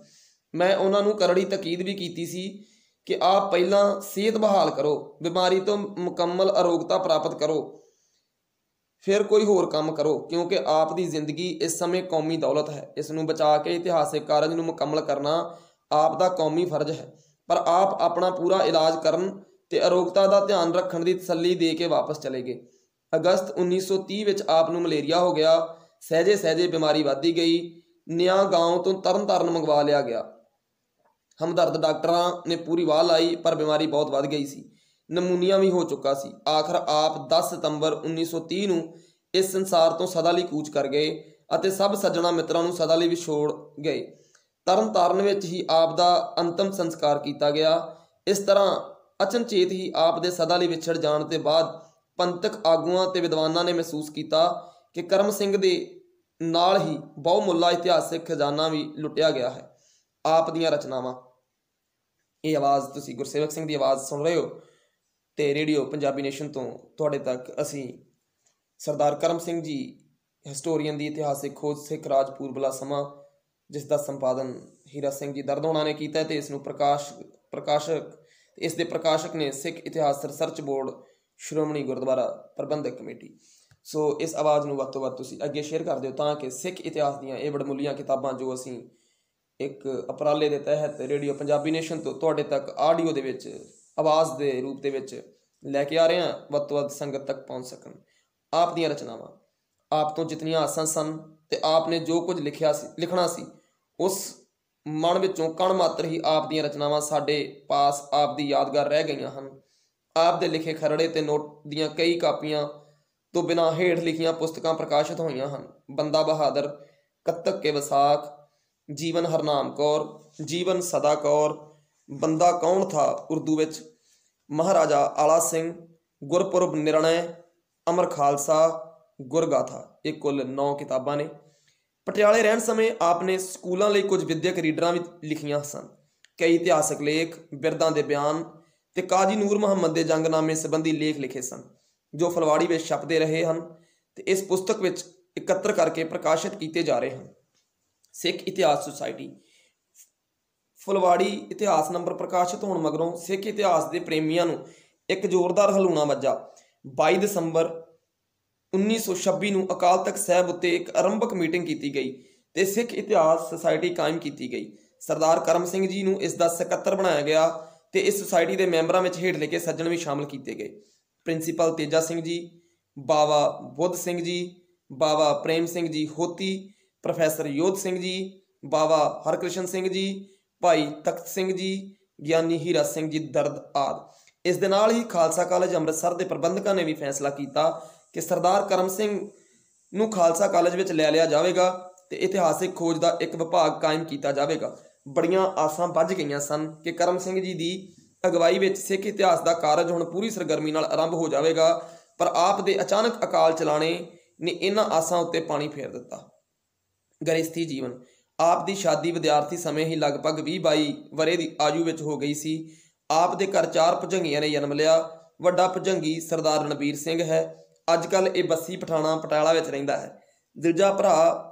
ਮੈਂ ਉਹਨਾਂ ਨੂੰ ਕਰੜੀ ਤਾਕੀਦ ਵੀ ਕੀਤੀ ਸੀ ਕਿ ਆਪ ਪਹਿਲਾਂ ਸਿਹਤ ਬਹਾਲ ਕਰੋ, ਬਿਮਾਰੀ ਤੋਂ ਮੁਕੰਮਲ ਅਰੋਗਤਾ ਪ੍ਰਾਪਤ ਕਰੋ, ਫਿਰ ਕੋਈ ਹੋਰ ਕੰਮ ਕਰੋ, ਕਿਉਂਕਿ ਆਪ ਦੀ ਜ਼ਿੰਦਗੀ ਇਸ ਸਮੇਂ ਕੌਮੀ ਦੌਲਤ ਹੈ। ਇਸ ਨੂੰ ਬਚਾ ਕੇ ਇਤਿਹਾਸਕ ਕਾਰਜ ਨੂੰ ਮੁਕੰਮਲ ਕਰਨਾ ਆਪ ਦਾ ਕੌਮੀ ਫਰਜ਼ ਹੈ। ਪਰ ਆਪ ਆਪਣਾ ਪੂਰਾ ਇਲਾਜ ਕਰਨ ਤੇ ਅਰੋਗਤਾ ਦਾ ਧਿਆਨ ਰੱਖਣ ਦੀ ਤਸੱਲੀ ਦੇ ਕੇ ਵਾਪਸ ਚਲੇ ਗਏ। ਅਗਸਤ 1930 ਵਿੱਚ ਆਪ ਨੂੰ ਮਲੇਰੀਆ ਹੋ ਗਿਆ। ਸਹਿਜੇ ਸਹਿਜੇ ਬਿਮਾਰੀ ਵੱਧਦੀ ਗਈ। ਨਿਆਂ ਗਾਉਂ ਤੋਂ ਤਰਨਤਾਰਨ ਮੰਗਵਾ ਲਿਆ ਗਿਆ। ਹਮਦਰਦ ਡਾਕਟਰਾਂ ਨੇ ਪੂਰੀ ਵਾਹ ਲਾਈ, ਪਰ ਬਿਮਾਰੀ ਬਹੁਤ ਵੱਧ ਗਈ ਸੀ। ਨਮੂਨੀਆ ਵੀ ਹੋ ਚੁੱਕਾ ਸੀ। ਆਖਰ ਆਪ 10 ਸਤੰਬਰ 1930 ਨੂੰ ਇਸ ਸੰਸਾਰ ਤੋਂ ਸਦਾ ਲਈ ਕੂਚ ਕਰ ਗਏ ਅਤੇ ਸਭ ਸੱਜਣਾ ਮਿੱਤਰਾਂ ਨੂੰ ਸਦਾ ਲਈ ਵਿਛੋੜ ਗਏ। ਤਰਨਤਾਰਨ ਵਿੱਚ ਹੀ ਆਪ ਦਾ ਅੰਤਮ ਸੰਸਕਾਰ ਕੀਤਾ ਗਿਆ। ਇਸ ਤਰ੍ਹਾਂ ਅਚਨਚੇਤ ਹੀ ਆਪ ਦੇ ਸਦਾ ਲਈ ਵਿਛੜ ਜਾਣ ਤੋਂ ਬਾਅਦ ਪੰਥਕ ਆਗੂਆਂ ਤੇ ਵਿਦਵਾਨਾਂ ਨੇ ਮਹਿਸੂਸ ਕੀਤਾ ਕਿ ਕਰਮ ਸਿੰਘ ਦੇ ਨਾਲ ਹੀ ਬਹੁਮੁੱਲਾ ਇਤਿਹਾਸਕ ਖਜ਼ਾਨਾ ਵੀ ਲੁੱਟਿਆ ਗਿਆ ਹੈ। ਆਪ ਦੀਆਂ ਰਚਨਾਵਾਂ। ਇਹ ਆਵਾਜ਼ ਤੁਸੀਂ ਗੁਰਸੇਵਕ ਸਿੰਘ ਦੀ ਆਵਾਜ਼ ਸੁਣ ਰਹੇ ਹੋ ਤੇ ਰੇਡੀਓ ਪੰਜਾਬੀ ਨੇਸ਼ਨ ਤੋਂ ਤੁਹਾਡੇ ਤੱਕ ਅਸੀਂ ਸਰਦਾਰ ਕਰਮ ਸਿੰਘ ਜੀ ਹਿਸਟੋਰੀਅਨ ਦੀ ਇਤਿਹਾਸਿਕ ਖੋਜ ਸਿੱਖ ਰਾਜ ਪੂਰਬਲਾ ਸਮਾਂ, ਜਿਸ ਦਾ ਸੰਪਾਦਨ ਹੀਰਾ ਸਿੰਘ ਜੀ ਦਰਦ ਹੋਣਾ ਨੇ ਕੀਤਾ ਤੇ ਇਸ ਨੂੰ ਇਸ ਦੇ ਪ੍ਰਕਾਸ਼ਕ ਨੇ ਸਿੱਖ ਇਤਿਹਾਸ ਰਿਸਰਚ ਬੋਰਡ, ਸ਼੍ਰੋਮਣੀ ਗੁਰਦੁਆਰਾ ਪ੍ਰਬੰਧਕ ਕਮੇਟੀ। ਸੋ ਇਸ ਆਵਾਜ਼ ਨੂੰ ਵੱਧ ਤੋਂ ਵੱਧ ਤੁਸੀਂ ਅੱਗੇ ਸ਼ੇਅਰ ਕਰ ਦਿਓ ਤਾਂ ਕਿ ਸਿੱਖ ਇਤਿਹਾਸ ਦੀਆਂ ਇਹ ਵਡਮੁੱਲੀਆਂ ਕਿਤਾਬਾਂ ਜੋ ਅਸੀਂ ਇੱਕ ਉਪਰਾਲੇ ਦੇ ਤਹਿਤ ਰੇਡੀਓ ਪੰਜਾਬੀ ਨੇਸ਼ਨ ਤੋਂ ਤੁਹਾਡੇ ਤੱਕ ਆਡੀਓ ਦੇ ਵਿੱਚ ਆਵਾਜ਼ ਦੇ ਰੂਪ ਦੇ ਵਿੱਚ ਲੈ ਕੇ ਆ ਰਹੇ ਹਾਂ, ਵੱਧ ਤੋਂ ਵੱਧ ਸੰਗਤ ਤੱਕ ਪਹੁੰਚ ਸਕਣ। ਆਪ ਦੀਆਂ ਰਚਨਾਵਾਂ। ਆਪ ਤੋਂ ਜਿਤਨੀਆਂ ਆਸਾਂ ਸਨ ਤੇ ਆਪ ਨੇ ਜੋ ਕੁਝ ਲਿਖਣਾ ਸੀ ਉਸ ਮਨ ਵਿੱਚੋਂ ਕਣ ਮਾਤਰ ਹੀ ਆਪ ਦੀਆਂ ਰਚਨਾਵਾਂ ਸਾਡੇ ਪਾਸ ਆਪ ਦੀ ਯਾਦਗਾਰ ਰਹਿ ਗਈਆਂ ਹਨ। ਆਪ ਦੇ ਲਿਖੇ ਖਰੜੇ ਤੇ ਨੋਟ ਦੀਆਂ ਕਈ ਕਾਪੀਆਂ ਤੋਂ ਬਿਨਾਂ ਹੇਠ ਲਿਖੀਆਂ ਪੁਸਤਕਾਂ ਪ੍ਰਕਾਸ਼ਿਤ ਹੋਈਆਂ ਹਨ। ਬੰਦਾ ਬਹਾਦਰ, ਕੱਤਕ ਕੇ ਵਿਸਾਖ, ਜੀਵਨ ਹਰਨਾਮ ਕੌਰ, ਜੀਵਨ ਸਦਾ ਕੌਰ, ਬੰਦਾ ਕੌਣ ਥਾ ਉਰਦੂ ਵਿੱਚ, ਮਹਾਰਾਜਾ ਆਲਾ ਸਿੰਘ, ਗੁਰਪੁਰਬ ਨਿਰਣੈ, ਅਮਰ ਖਾਲਸਾ, ਗੁਰਗਾਥਾ। ਇਹ ਕੁੱਲ 9 ਕਿਤਾਬਾਂ ਨੇ। ਪਟਿਆਲੇ ਰਹਿਣ ਸਮੇਂ ਆਪ ਨੇ ਸਕੂਲਾਂ ਲਈ ਕੁਝ ਵਿਦਿਅਕ ਰੀਡਰਾਂ ਵੀ ਲਿਖੀਆਂ ਸਨ। ਕਈ ਇਤਿਹਾਸਕ ਲੇਖ, ਬਿਰਦਾਂ ਦੇ ਬਿਆਨ ਤੇ ਕਾਜ਼ੀ ਨੂਰ ਮੁਹੰਮਦ ਦੇ ਜੰਗਨਾਮੇ ਸੰਬੰਧੀ ਲੇਖ ਲਿਖੇ ਸਨ ਜੋ ਫਲਵਾੜੀ ਵਿੱਚ ਛਪਦੇ ਰਹੇ ਹਨ ਤੇ ਇਸ ਪੁਸਤਕ ਵਿੱਚ ਇਕੱਤਰ ਕਰਕੇ ਪ੍ਰਕਾਸ਼ਿਤ ਕੀਤੇ ਜਾ ਰਹੇ ਹਨ। ਸਿੱਖ ਇਤਿਹਾਸ ਸੁਸਾਇਟੀ ਫੁਲਵਾੜੀ ਇਤਿਹਾਸ ਨੰਬਰ ਪ੍ਰਕਾਸ਼ਿਤ ਹੋਣ ਮਗਰੋਂ ਸਿੱਖ ਇਤਿਹਾਸ ਦੇ ਪ੍ਰੇਮੀਆਂ ਨੂੰ ਇੱਕ ਜ਼ੋਰਦਾਰ ਹਲੂਣਾ ਵੱਜਾ। 22 ਦਸੰਬਰ 1926 ਨੂੰ ਅਕਾਲ ਤਖਤ ਸਾਹਿਬ ਉੱਤੇ ਇੱਕ ਆਰੰਭਕ ਮੀਟਿੰਗ ਕੀਤੀ ਗਈ ਤੇ ਸਿੱਖ ਇਤਿਹਾਸ ਸੁਸਾਇਟੀ ਕਾਇਮ ਕੀਤੀ ਗਈ। ਸਰਦਾਰ ਕਰਮ ਸਿੰਘ ਜੀ ਨੂੰ ਇਸ ਦਾ ਸਕੱਤਰ ਬਣਾਇਆ ਗਿਆ ਤੇ ਇਸ ਸੁਸਾਇਟੀ ਦੇ ਮੈਂਬਰਾਂ ਵਿੱਚ ਹੇਠ ਲਿਖੇ ਸੱਜਣ ਵੀ ਸ਼ਾਮਲ ਕੀਤੇ ਗਏ। ਪ੍ਰਿੰਸੀਪਲ ਤੇਜਾ ਸਿੰਘ ਜੀ, ਬਾਵਾ ਬੁੱਧ ਸਿੰਘ ਜੀ, ਬਾਵਾ ਪ੍ਰੇਮ ਸਿੰਘ ਜੀ ਹੋਤੀ, ਪ੍ਰੋਫੈਸਰ ਯੋਧ ਸਿੰਘ ਜੀ, ਬਾਵਾ ਹਰਕ੍ਰਿਸ਼ਨ ਸਿੰਘ ਜੀ, ਭਾਈ ਤਖਤ ਸਿੰਘ ਜੀ, ਗਿਆਨੀ ਹੀਰਾ ਸਿੰਘ ਜੀ ਦਰਦ ਆਦਿ। ਇਸ ਦੇ ਨਾਲ ਹੀ ਖਾਲਸਾ ਕਾਲਜ ਅੰਮ੍ਰਿਤਸਰ ਦੇ ਪ੍ਰਬੰਧਕਾਂ ਨੇ ਵੀ ਫੈਸਲਾ ਕੀਤਾ ਕਿ ਸਰਦਾਰ ਕਰਮ ਸਿੰਘ ਨੂੰ ਖਾਲਸਾ ਕਾਲਜ ਵਿੱਚ ਲੈ ਲਿਆ ਜਾਵੇਗਾ ਤੇ ਇਤਿਹਾਸਿਕ ਖੋਜ ਦਾ ਇੱਕ ਵਿਭਾਗ ਕਾਇਮ ਕੀਤਾ ਜਾਵੇਗਾ। ਬੜੀਆਂ ਆਸਾਂ ਬੱਝ ਗਈਆਂ ਸਨ ਕਿ ਕਰਮ ਸਿੰਘ ਜੀ ਦੀ ਅਗਵਾਈ ਵਿੱਚ ਸਿੱਖ ਇਤਿਹਾਸ ਦਾ ਕਾਰਜ ਹੁਣ ਪੂਰੀ ਸਰਗਰਮੀ ਨਾਲ ਆਰੰਭ ਹੋ ਜਾਵੇਗਾ, ਪਰ ਆਪ ਦੇ ਅਚਾਨਕ ਅਕਾਲ ਚਲਾਣੇ ਨੇ ਇਹਨਾਂ ਆਸਾਂ ਉੱਤੇ ਪਾਣੀ ਫੇਰ ਦਿੱਤਾ। ਗ੍ਰਹਿਸਥੀ ਜੀਵਨ। ਆਪ ਦੀ ਸ਼ਾਦੀ ਵਿਦਿਆਰਥੀ ਸਮੇਂ ਹੀ ਲਗਭਗ 20-22 ਵਰ੍ਹੇ ਦੀ ਆਯੂ ਵਿੱਚ ਹੋ ਗਈ ਸੀ। ਆਪ ਦੇ ਘਰ 4 ਭੁਜੰਗੀਆਂ ਨੇ ਜਨਮ ਲਿਆ। ਵੱਡਾ ਭੁਜੰਗੀ ਸਰਦਾਰ ਰਣਬੀਰ ਸਿੰਘ ਹੈ। ਅੱਜ ਕੱਲ੍ਹ ਇਹ ਬੱਸੀ ਪਠਾਣਾ ਪਟਿਆਲਾ ਵਿੱਚ ਰਹਿੰਦਾ ਹੈ। ਦੂਜਾ ਭਰਾ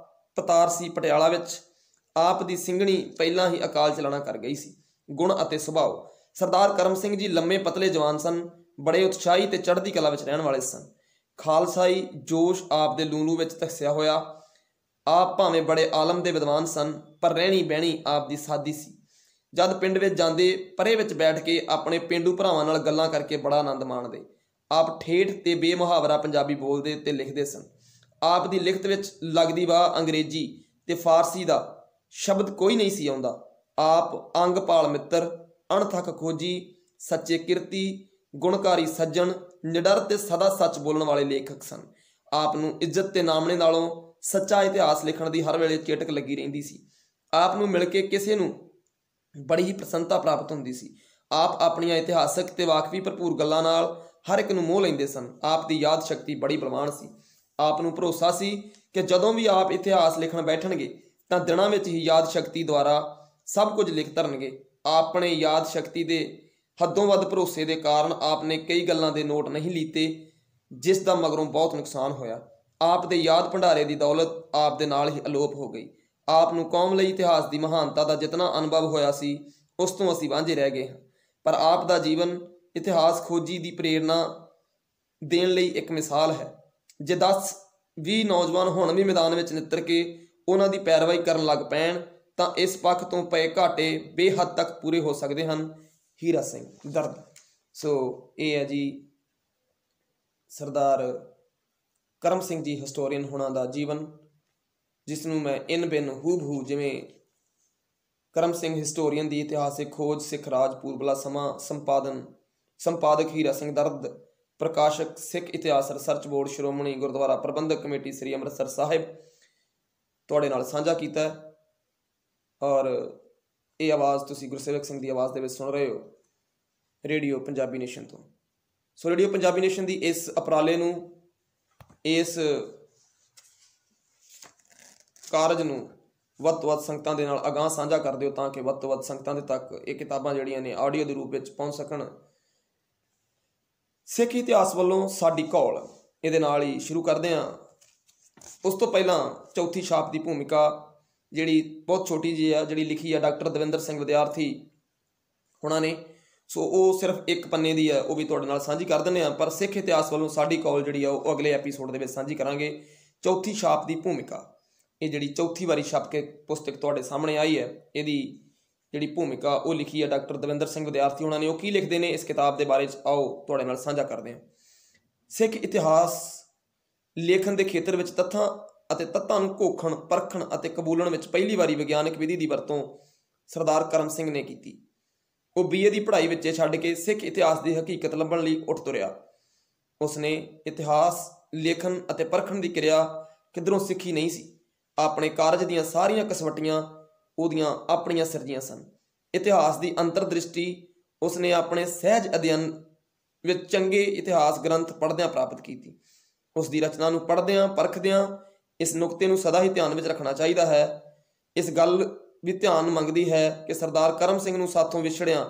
ਪਤਾਰ ਸੀ ਪਟਿਆਲਾ ਵਿੱਚ। ਆਪ ਦੀ ਸਿੰਘਣੀ ਪਹਿਲਾਂ ਹੀ ਅਕਾਲ ਚਲਾਣਾ ਕਰ ਗਈ ਸੀ। ਗੁਣ ਅਤੇ ਸੁਭਾਅ। ਸਰਦਾਰ ਕਰਮ ਸਿੰਘ ਜੀ ਲੰਮੇ ਪਤਲੇ ਜਵਾਨ ਸਨ, ਬੜੇ ਉਤਸ਼ਾਹੀ ਤੇ ਚੜ੍ਹਦੀ ਕਲਾ ਵਿੱਚ ਰਹਿਣ ਵਾਲੇ ਸਨ। ਖਾਲਸਾਈ ਜੋਸ਼ ਆਪ ਦੇ ਲੂਲੂ ਵਿੱਚ ਧੱਸਿਆ ਹੋਇਆ। ਆਪ ਭਾਵੇਂ ਬੜੇ ਆਲਮ ਦੇ ਵਿਦਵਾਨ ਸਨ, ਪਰ ਰਹਿਣੀ ਬਹਿਣੀ ਆਪ ਦੀ ਸਾਦੀ ਸੀ। ਜਦ ਪਿੰਡ ਵਿੱਚ ਜਾਂਦੇ ਪਰੇ ਵਿੱਚ ਬੈਠ ਕੇ ਆਪਣੇ ਪੇਂਡੂ ਭਰਾਵਾਂ ਨਾਲ ਗੱਲਾਂ ਕਰਕੇ ਬੜਾ ਆਨੰਦ ਮਾਣਦੇ। ਆਪ ਠੇਠ ਤੇ ਬੇਮੁਹਾਵਰਾ ਪੰਜਾਬੀ ਬੋਲਦੇ ਤੇ ਲਿਖਦੇ ਸਨ। ਆਪ ਦੀ ਲਿਖਤ ਵਿੱਚ ਲੱਗਦੀ ਵਾਹ ਅੰਗਰੇਜ਼ੀ ਤੇ ਫਾਰਸੀ ਦਾ ਸ਼ਬਦ ਕੋਈ ਨਹੀਂ ਸੀ ਆਉਂਦਾ। ਆਪ ਅੰਗਪਾਲ ਮਿੱਤਰ, ਅਣਥੱਕ ਖੋਜੀ, ਸੱਚੇ ਕਿਰਤੀ, ਗੁਣਕਾਰੀ ਸੱਜਣ, ਨਿਡਰ ਤੇ ਸਦਾ ਸੱਚ ਬੋਲਣ ਵਾਲੇ ਲੇਖਕ ਸਨ। ਆਪ ਨੂੰ ਇੱਜ਼ਤ ਤੇ ਨਾਮਣੇ ਨਾਲੋਂ ਸੱਚਾ ਇਤਿਹਾਸ ਲਿਖਣ ਦੀ ਹਰ ਵੇਲੇ ਚੇਟਕ ਲੱਗੀ ਰਹਿੰਦੀ ਸੀ। ਆਪ ਨੂੰ ਮਿਲ ਕੇ ਕਿਸੇ ਨੂੰ ਬੜੀ ਹੀ ਪ੍ਰਸੰਨਤਾ ਪ੍ਰਾਪਤ ਹੁੰਦੀ ਸੀ। ਆਪ ਆਪਣੀਆਂ ਇਤਿਹਾਸਕ ਤੇ ਵਾਕਫੀ ਭਰਪੂਰ ਗੱਲਾਂ ਨਾਲ ਹਰ ਇੱਕ ਨੂੰ ਮੋਹ ਲੈਂਦੇ ਸਨ। ਆਪ ਦੀ ਯਾਦ ਸ਼ਕਤੀ ਬੜੀ ਬਲਵਾਨ ਸੀ। ਆਪ ਨੂੰ ਭਰੋਸਾ ਸੀ ਕਿ ਜਦੋਂ ਵੀ ਆਪ ਇਤਿਹਾਸ ਲਿਖਣ ਬੈਠਣਗੇ ਤਾਂ ਦਿਨਾਂ ਵਿੱਚ ਹੀ ਯਾਦ ਸ਼ਕਤੀ ਦੁਆਰਾ ਸਭ ਕੁਝ ਲਿਖ ਧਰਨਗੇ। ਆਪਣੇ ਯਾਦ ਸ਼ਕਤੀ ਦੇ ਹੱਦੋਂ ਵੱਧ ਭਰੋਸੇ ਦੇ ਕਾਰਨ ਆਪ ਨੇ ਕਈ ਗੱਲਾਂ ਦੇ ਨੋਟ ਨਹੀਂ ਲੀਤੇ, ਜਿਸ ਦਾ ਮਗਰੋਂ ਬਹੁਤ ਨੁਕਸਾਨ ਹੋਇਆ। ਆਪ ਦੇ ਯਾਦ ਭੰਡਾਰੇ ਦੀ ਦੌਲਤ ਆਪ ਦੇ ਨਾਲ ਹੀ ਅਲੋਪ ਹੋ ਗਈ। ਆਪ ਨੂੰ ਕੌਮ ਲਈ ਇਤਿਹਾਸ ਦੀ ਮਹਾਨਤਾ ਦਾ ਜਿਤਨਾ ਅਨੁਭਵ ਹੋਇਆ ਸੀ, ਉਸ ਤੋਂ ਅਸੀਂ ਵਾਂਝੇ ਰਹਿ ਗਏ ਹਾਂ। ਪਰ ਆਪ ਦਾ ਜੀਵਨ ਇਤਿਹਾਸ ਖੋਜੀ ਦੀ ਪ੍ਰੇਰਨਾ ਦੇਣ ਲਈ ਇੱਕ ਮਿਸਾਲ ਹੈ। ਜੇ 10-20 ਨੌਜਵਾਨ ਹੁਣ ਵੀ ਮੈਦਾਨ ਵਿੱਚ ਨਿੱਤਰ ਕੇ ਉਹਨਾਂ ਦੀ ਪੈਰਵਾਈ ਕਰਨ ਲੱਗ ਪੈਣ ਤਾਂ ਇਸ ਪੱਖ ਤੋਂ ਪਏ ਘਾਟੇ ਬੇਹੱਦ ਤੱਕ ਪੂਰੇ ਹੋ ਸਕਦੇ ਹਨ। ਹੀਰਾ ਸਿੰਘ ਦਰਦ। ਸੋ ਇਹ ਹੈ ਜੀ ਸਰਦਾਰ ਕਰਮ ਸਿੰਘ ਜੀ ਹਿਸਟੋਰੀਅਨ ਹੋਣਾ ਦਾ ਜੀਵਨ, ਜਿਸ ਨੂੰ ਮੈਂ ਇਨ ਬਿਨ ਹੂਬਹੂ ਜਿਵੇਂ ਕਰਮ ਸਿੰਘ ਹਿਸਟੋਰੀਅਨ ਦੀ ਇਤਿਹਾਸਿਕ ਖੋਜ, ਸਿੱਖ ਰਾਜ ਪੂਰਬਲਾ ਸਮਾਂ, ਸੰਪਾਦਕ ਹੀਰਾ ਸਿੰਘ ਦਰਦ, ਪ੍ਰਕਾਸ਼ਕ ਸਿੱਖ ਇਤਿਹਾਸ ਰਿਸਰਚ ਬੋਰਡ, ਸ਼੍ਰੋਮਣੀ ਗੁਰਦੁਆਰਾ ਪ੍ਰਬੰਧਕ ਕਮੇਟੀ ਸ੍ਰੀ ਅੰਮ੍ਰਿਤਸਰ ਸਾਹਿਬ, ਤੁਹਾਡੇ ਨਾਲ ਸਾਂਝਾ ਕੀਤਾ। ਔਰ ਇਹ ਆਵਾਜ਼ ਤੁਸੀਂ ਗੁਰਸੇਵਕ ਸਿੰਘ ਦੀ ਆਵਾਜ਼ ਦੇ ਵਿੱਚ ਸੁਣ ਰਹੇ ਹੋ ਰੇਡੀਓ ਪੰਜਾਬੀ ਨੇਸ਼ਨ ਤੋਂ। ਸੋ ਰੇਡੀਓ ਪੰਜਾਬੀ ਨੇਸ਼ਨ ਦੀ ਇਸ ਉਪਰਾਲੇ ਨੂੰ, ਇਸ ਕਾਰਜ ਨੂੰ ਵੱਧ ਤੋਂ ਵੱਧ ਸੰਗਤਾਂ ਦੇ ਨਾਲ ਅਗਾਂਹ ਸਾਂਝਾ ਕਰ ਦਿਓ, ਤਾਂ ਕਿ ਵੱਧ ਤੋਂ ਵੱਧ ਸੰਗਤਾਂ ਦੇ ਤੱਕ ਇਹ ਕਿਤਾਬਾਂ ਜਿਹੜੀਆਂ ਨੇ ਆਡੀਓ ਦੇ ਰੂਪ ਵਿੱਚ ਪਹੁੰਚ ਸਕਣ। ਸਿੱਖ ਇਤਿਹਾਸ ਵੱਲੋਂ ਸਾਡੀ ਘੋਲ, ਇਹਦੇ ਨਾਲ ਹੀ ਸ਼ੁਰੂ ਕਰਦੇ ਹਾਂ। ਉਸ ਤੋਂ ਪਹਿਲਾਂ ਚੌਥੀ ਛਾਪ ਦੀ ਭੂਮਿਕਾ, ਜਿਹੜੀ ਬਹੁਤ ਛੋਟੀ ਜਿਹੀ ਆ, ਜਿਹੜੀ ਲਿਖੀ ਆ ਡਾਕਟਰ ਦਵਿੰਦਰ ਸਿੰਘ ਵਿਦਿਆਰਥੀ ਹੁਣਾਂ ਨੇ। ਸੋ ਉਹ ਸਿਰਫ ਇੱਕ ਪੰਨੇ ਦੀ ਆ, ਉਹ ਵੀ ਤੁਹਾਡੇ ਨਾਲ ਸਾਂਝੀ ਕਰ ਦਿੰਦੇ ਹਾਂ। ਪਰ ਸਿੱਖ ਇਤਿਹਾਸ ਵੱਲੋਂ ਸਾਡੀ ਕੌਲ ਜਿਹੜੀ ਆ ਉਹ ਅਗਲੇ ਐਪੀਸੋਡ ਦੇ ਵਿੱਚ ਸਾਂਝੀ ਕਰਾਂਗੇ। ਚੌਥੀ ਛਾਪ ਦੀ ਭੂਮਿਕਾ, ਇਹ ਜਿਹੜੀ ਚੌਥੀ ਵਾਰੀ ਛਪ ਕੇ ਪੁਸਤਕ ਤੁਹਾਡੇ ਸਾਹਮਣੇ ਆਈ ਹੈ, ਇਹਦੀ ਜਿਹੜੀ ਭੂਮਿਕਾ ਉਹ ਲਿਖੀ ਹੈ ਡਾਕਟਰ ਦਵਿੰਦਰ ਸਿੰਘ ਵਿਦਿਆਰਥੀ ਹੋਣਾ ਨੇ। ਉਹ ਕੀ ਲਿਖਦੇ ਨੇ ਇਸ ਕਿਤਾਬ ਦੇ ਬਾਰੇ 'ਚ, ਆਓ ਤੁਹਾਡੇ ਨਾਲ ਸਾਂਝਾ ਕਰਦੇ ਹਾਂ। ਸਿੱਖ ਇਤਿਹਾਸ ਲੇਖਣ ਦੇ ਖੇਤਰ ਵਿੱਚ ਤੱਥਾਂ ਅਤੇ ਤੱਤਾਂ ਨੂੰ ਘੋਖਣ, ਪਰਖਣ ਅਤੇ ਕਬੂਲਣ ਵਿੱਚ ਪਹਿਲੀ ਵਾਰੀ ਵਿਗਿਆਨਕ ਵਿਧੀ ਦੀ ਵਰਤੋਂ ਸਰਦਾਰ ਕਰਮ ਸਿੰਘ ਨੇ ਕੀਤੀ। ਉਹ BA ਦੀ ਪੜ੍ਹਾਈ ਵਿੱਚ ਛੱਡ ਕੇ ਸਿੱਖ ਇਤਿਹਾਸ ਦੀ ਹਕੀਕਤ ਲੱਭਣ ਲਈ ਉੱਠ ਤੁਰਿਆ। ਉਸਨੇ ਇਤਿਹਾਸ ਲੇਖਣ ਅਤੇ ਪਰਖਣ ਦੀ ਕਿਰਿਆ ਕਿੱਧਰੋਂ ਸਿੱਖੀ ਨਹੀਂ ਸੀ। ਆਪਣੇ ਕਾਰਜ ਦੀਆਂ ਸਾਰੀਆਂ ਕਸਵੱਟੀਆਂ ਉਹਦੀਆਂ ਆਪਣੀਆਂ ਸਿਰਜੀਆਂ ਸਨ। ਇਤਿਹਾਸ ਦੀ ਅੰਤਰਦ੍ਰਿਸ਼ਟੀ ਉਸਨੇ ਆਪਣੇ ਸਹਿਜ ਅਧਿਐਨ ਵਿੱਚ ਚੰਗੇ ਇਤਿਹਾਸ ਗ੍ਰੰਥ ਪੜ੍ਹਦਿਆਂ ਪ੍ਰਾਪਤ ਕੀਤੀ। ਉਸ ਦੀ ਰਚਨਾ ਨੂੰ ਪੜ੍ਹਦਿਆਂ ਪਰਖਦਿਆਂ ਇਸ ਨੁਕਤੇ ਨੂੰ ਸਦਾ ਹੀ ਧਿਆਨ ਵਿੱਚ ਰੱਖਣਾ ਚਾਹੀਦਾ ਹੈ। ਇਸ ਗੱਲ ਵੀ ਧਿਆਨ ਮੰਗਦੀ ਹੈ ਕਿ ਸਰਦਾਰ ਕਰਮ ਸਿੰਘ ਨੂੰ ਸਾਥੋਂ ਵਿਛੜਿਆਂ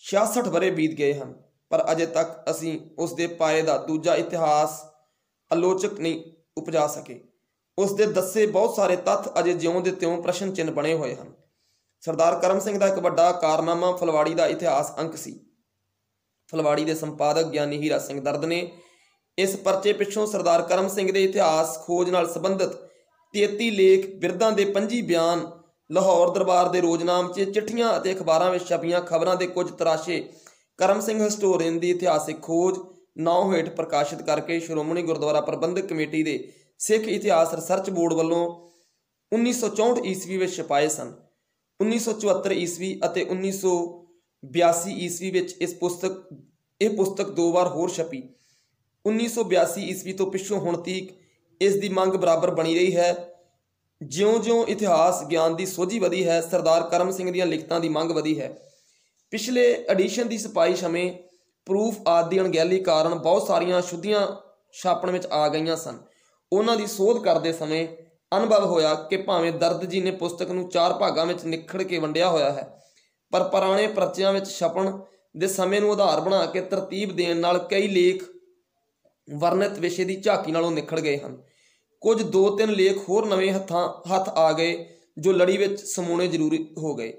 66 ਵਰ੍ਹੇ ਬੀਤ ਗਏ ਹਨ, ਪਰ ਅਜੇ ਤੱਕ ਅਸੀਂ ਉਸ ਦੇ ਪਾਏ ਦਾ ਦੂਜਾ ਇਤਿਹਾਸ ਆਲੋਚਕ ਨਹੀਂ ਉਪਜਾ ਸਕੇ। ਉਸ ਦੇ ਦੱਸੇ ਬਹੁਤ ਸਾਰੇ ਤੱਥ ਅਜੇ ਜਿਉਂ ਦੇ ਤਿਉਂ ਪ੍ਰਸ਼ਨ ਚਿੰਨ੍ਹ ਬਣੇ ਹੋਏ ਹਨ। ਸਰਦਾਰ ਕਰਮ ਸਿੰਘ ਦਾ ਇੱਕ ਵੱਡਾ ਕਾਰਨਾਮਾ ਫਲਵਾੜੀ ਦਾ ਇਤਿਹਾਸ ਅੰਕ ਸੀ। ਫਲਵਾੜੀ ਦੇ ਸੰਪਾਦਕ ਗਿਆਨੀ ਹੀਰਾ ਸਿੰਘ ਦਰਦ ਨੇ ਇਸ ਪਰਚੇ ਪਿੱਛੋਂ ਸਰਦਾਰ ਕਰਮ ਸਿੰਘ ਦੇ ਇਤਿਹਾਸ ਖੋਜ ਨਾਲ ਸੰਬੰਧਿਤ 33 ਲੇਖ, ਬਿਰਦਾਂ ਦੇ 25 ਬਿਆਨ, ਲਾਹੌਰ ਦਰਬਾਰ ਦੇ ਰੋਜ਼ਨਾਮਚੇ, ਚਿੱਠੀਆਂ ਅਤੇ ਅਖਬਾਰਾਂ ਵਿੱਚ ਛਪੀਆਂ ਖਬਰਾਂ ਦੇ ਕੁਝ ਤਰਾਸ਼ੇ ਕਰਮ ਸਿੰਘ ਹਿਸਟੋਰੀਅਨ ਦੀ ਇਤਿਹਾਸਿਕ ਖੋਜ ਨਾਮ ਹੇਠ ਪ੍ਰਕਾਸ਼ਿਤ ਕਰਕੇ ਸ਼੍ਰੋਮਣੀ ਗੁਰਦੁਆਰਾ ਪ੍ਰਬੰਧਕ ਕਮੇਟੀ ਦੇ ਸਿੱਖ ਇਤਿਹਾਸ ਰਿਸਰਚ ਬੋਰਡ ਵੱਲੋਂ 1964 ਈਸਵੀ ਵਿੱਚ ਛਪਾਏ ਸਨ। 1974 ਈਸਵੀ ਅਤੇ 1982 ਈਸਵੀ ਵਿੱਚ ਇਹ ਪੁਸਤਕ 2 ਵਾਰ ਹੋਰ ਛਪੀ। 1982 ਈਸਵੀ ਤੋਂ ਪਿੱਛੋਂ ਹੁਣ ਤੀਕ ਇਸ ਦੀ ਮੰਗ ਬਰਾਬਰ ਬਣੀ ਰਹੀ ਹੈ। ਜਿਉਂ-ਜਿਉਂ ਇਤਿਹਾਸ ਗਿਆਨ ਦੀ ਸੋਝੀ ਵਧੀ ਹੈ, ਸਰਦਾਰ ਕਰਮ ਸਿੰਘ ਦੀਆਂ ਲਿਖਤਾਂ ਦੀ ਮੰਗ ਵਧੀ ਹੈ। ਪਿਛਲੇ ਐਡੀਸ਼ਨ ਦੀ ਛਪਾਈ ਸਮੇਂ ਪ੍ਰੂਫ ਆਦਿ ਦੀ ਅਣਗਹਿਲੀ ਕਾਰਨ ਬਹੁਤ ਸਾਰੀਆਂ ਸ਼ੁੱਧੀਆਂ ਛਾਪਣ ਵਿੱਚ ਆ ਗਈਆਂ ਸਨ। ਉਹਨਾਂ ਦੀ ਸੋਧ ਕਰਦੇ ਸਮੇਂ ਅਨੁਭਵ ਹੋਇਆ ਕਿ ਭਾਵੇਂ ਦਰਦ ਜੀ ਨੇ ਪੁਸਤਕ ਨੂੰ 4 ਭਾਗਾਂ ਵਿੱਚ ਨਿਖੜ ਕੇ ਵੰਡਿਆ ਹੋਇਆ ਹੈ, ਪਰ ਪੁਰਾਣੇ ਪਰਚਿਆਂ ਵਿੱਚ ਛਪਣ ਦੇ ਸਮੇਂ ਨੂੰ ਆਧਾਰ ਬਣਾ ਕੇ ਤਰਤੀਬ ਦੇਣ ਨਾਲ ਕਈ ਲੇਖ ਵਰਣਿਤ ਵਿਸ਼ੇ ਦੀ ਝਾਕੀ ਨਾਲੋਂ ਨਿਖੜ ਗਏ ਹਨ। ਕੁਝ 2-3 ਲੇਖ ਹੋਰ ਨਵੇਂ ਹੱਥ ਆ ਗਏ ਜੋ ਲੜੀ ਵਿੱਚ ਸਮੂਣੇ ਜ਼ਰੂਰੀ ਹੋ ਗਏ।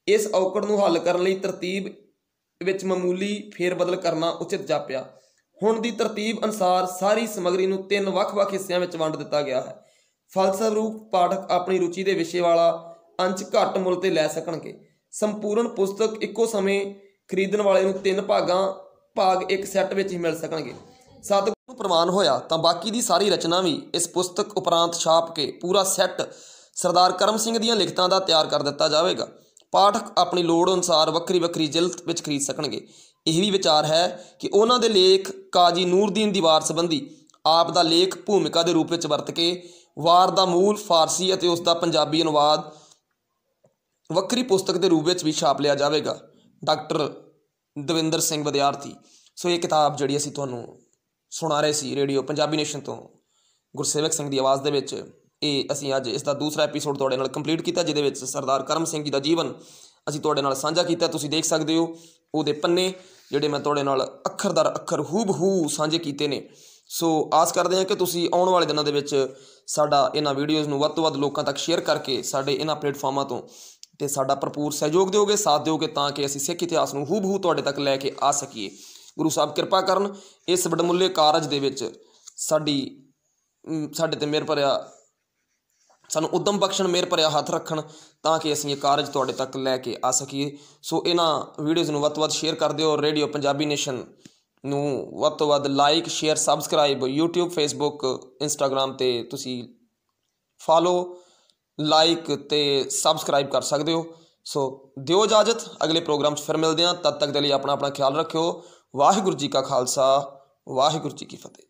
ਇਸ ਔਕੜ ਨੂੰ ਹੱਲ ਕਰਨ ਲਈ ਤਰਤੀਬ ਵਿੱਚ ਮਾਮੂਲੀ ਫੇਰਬਦਲ ਕਰਨਾ ਉਚਿਤ ਜਾਪਿਆ। ਹੁਣ ਦੀ ਤਰਤੀਬ ਅਨੁਸਾਰ ਸਾਰੀ ਸਮੱਗਰੀ ਨੂੰ 3 ਵੱਖ-ਵੱਖ ਹਿੱਸਿਆਂ ਵਿੱਚ ਵੰਡ ਦਿੱਤਾ ਗਿਆ ਹੈ। ਫਲਸਰੂਪ ਪਾਠਕ ਆਪਣੀ ਰੁਚੀ ਦੇ ਵਿਸ਼ੇ ਵਾਲਾ ਅੰਸ਼ ਘੱਟ ਮੁੱਲ ਤੇ ਲੈ ਸਕਣਗੇ। ਸੰਪੂਰਨ ਪੁਸਤਕ ਇੱਕੋ ਸਮੇਂ ਖਰੀਦਣ ਵਾਲੇ ਨੂੰ 3 ਭਾਗ ਇੱਕ ਸੈੱਟ ਵਿੱਚ ਹੀ ਮਿਲ ਸਕਣਗੇ। ਸਤਿਗੁਰੂ ਨੂੰ ਪ੍ਰਵਾਨ ਹੋਇਆ ਤਾਂ ਬਾਕੀ ਦੀ ਸਾਰੀ ਰਚਨਾ ਵੀ ਇਸ ਪੁਸਤਕ ਉਪਰੰਤ ਛਾਪ ਕੇ ਪੂਰਾ ਸੈੱਟ ਸਰਦਾਰ ਕਰਮ ਸਿੰਘ ਦੀਆਂ ਲਿਖਤਾਂ ਦਾ ਤਿਆਰ ਕਰ ਦਿੱਤਾ ਜਾਵੇਗਾ। ਪਾਠਕ ਆਪਣੀ ਲੋੜ ਅਨੁਸਾਰ ਵੱਖਰੀ ਜਿਲਦ ਵਿੱਚ ਖਰੀਦ ਸਕਣਗੇ। ਇਹ ਵੀ ਵਿਚਾਰ ਹੈ ਕਿ ਉਹਨਾਂ ਦੇ ਲੇਖ ਕਾਜੀ ਨੂਰਦੀਨ ਦੀ ਵਾਰ ਸੰਬੰਧੀ ਆਪ ਦਾ ਲੇਖ ਭੂਮਿਕਾ ਦੇ ਰੂਪ ਵਿੱਚ ਵਰਤ ਕੇ ਵਾਰ ਦਾ ਮੂਲ ਫਾਰਸੀ ਅਤੇ ਉਸ ਦਾ ਪੰਜਾਬੀ ਅਨੁਵਾਦ ਵੱਖਰੀ ਪੁਸਤਕ ਦੇ ਰੂਪ ਵਿੱਚ ਵੀ ਛਾਪ ਲਿਆ ਜਾਵੇਗਾ। ਡਾਕਟਰ ਦਵਿੰਦਰ ਸਿੰਘ ਵਿਦਿਆਰਥੀ। ਸੋ ਇਹ ਕਿਤਾਬ ਜਿਹੜੀ ਅਸੀਂ ਤੁਹਾਨੂੰ ਸੁਣਾ ਰਹੇ ਸੀ ਰੇਡੀਓ ਪੰਜਾਬੀ ਨੇਸ਼ਨ ਤੋਂ ਗੁਰਸੇਵਕ ਸਿੰਘ ਦੀ ਆਵਾਜ਼ ਦੇ ਵਿੱਚ, ਇਹ ਅਸੀਂ ਅੱਜ ਇਸ ਦਾ ਦੂਸਰਾ ਐਪੀਸੋਡ ਤੁਹਾਡੇ ਨਾਲ ਕੰਪਲੀਟ ਕੀਤਾ, ਜਿਹਦੇ ਵਿੱਚ ਸਰਦਾਰ ਕਰਮ ਸਿੰਘ ਜੀ ਦਾ ਜੀਵਨ ਅਸੀਂ ਤੁਹਾਡੇ ਨਾਲ ਸਾਂਝਾ ਕੀਤਾ। ਤੁਸੀਂ ਦੇਖ ਸਕਦੇ ਹੋ ਉਹਦੇ ਪੰਨੇ ਜਿਹੜੇ ਮੈਂ ਤੁਹਾਡੇ ਨਾਲ ਅੱਖਰ ਦਰ ਅੱਖਰ ਹੂਬਹੂ ਸਾਂਝੇ ਕੀਤੇ ਨੇ। ਸੋ ਆਸ ਕਰਦੇ ਹਾਂ ਕਿ ਤੁਸੀਂ ਆਉਣ ਵਾਲੇ ਦਿਨਾਂ ਦੇ ਵਿੱਚ ਸਾਡਾ ਇਹਨਾਂ ਵੀਡੀਓਜ਼ ਨੂੰ ਵੱਧ ਤੋਂ ਵੱਧ ਲੋਕਾਂ ਤੱਕ ਸ਼ੇਅਰ ਕਰਕੇ ਸਾਡੇ ਇਹਨਾਂ ਪਲੇਟਫਾਰਮਾਂ ਤੋਂ ਤੇ ਸਾਡਾ ਭਰਪੂਰ ਸਹਿਯੋਗ ਦਿਓਗੇ, ਸਾਥ ਦਿਓਗੇ, ਤਾਂ ਕਿ ਅਸੀਂ ਸਿੱਖ ਇਤਿਹਾਸ ਨੂੰ ਹੂਬਹੂ ਤੁਹਾਡੇ ਤੱਕ ਲੈ ਕੇ ਆ ਸਕੀਏ। ਗੁਰੂ ਸਾਹਿਬ ਕਿਰਪਾ ਕਰਨ, ਇਸ ਵਡਮੁੱਲੇ ਕਾਰਜ ਦੇ ਵਿੱਚ ਸਾਡੇ ਤੇ ਮਿਹਰ ਭਰਿਆ, ਸਾਨੂੰ ਉਦਮ ਬਖਸ਼ਣ, ਮਿਹਰ ਭਰਿਆ ਹੱਥ ਰੱਖਣ, ਤਾਂ ਕਿ ਅਸੀਂ ਇਹ ਕਾਰਜ ਤੁਹਾਡੇ ਤੱਕ ਲੈ ਕੇ ਆ ਸਕੀਏ। ਸੋ ਇਹਨਾਂ ਵੀਡੀਓਜ਼ ਨੂੰ ਵੱਧ ਤੋਂ ਵੱਧ ਸ਼ੇਅਰ ਕਰ ਦਿਓ। ਰੇਡੀਓ ਪੰਜਾਬੀ ਨੇਸ਼ਨ ਨੂੰ ਵੱਧ ਤੋਂ ਵੱਧ like, share, subscribe YouTube, Facebook, Instagram 'ਤੇ ਤੁਸੀਂ ਫਾਲੋ, ਲਾਈਕ ਅਤੇ ਸਬਸਕ੍ਰਾਈਬ ਕਰ ਸਕਦੇ ਹੋ। ਸੋ ਦਿਓ ਇਜਾਜ਼ਤ, ਅਗਲੇ ਪ੍ਰੋਗਰਾਮ 'ਚ ਫਿਰ ਮਿਲਦੇ ਹਾਂ। ਤਦ ਤੱਕ ਦੇ ਲਈ ਆਪਣਾ ਖਿਆਲ ਰੱਖਿਓ। ਵਾਹਿਗੁਰੂ ਜੀ ਕਾ ਖਾਲਸਾ, ਵਾਹਿਗੁਰੂ ਜੀ ਕੀ ਫਤਿਹ।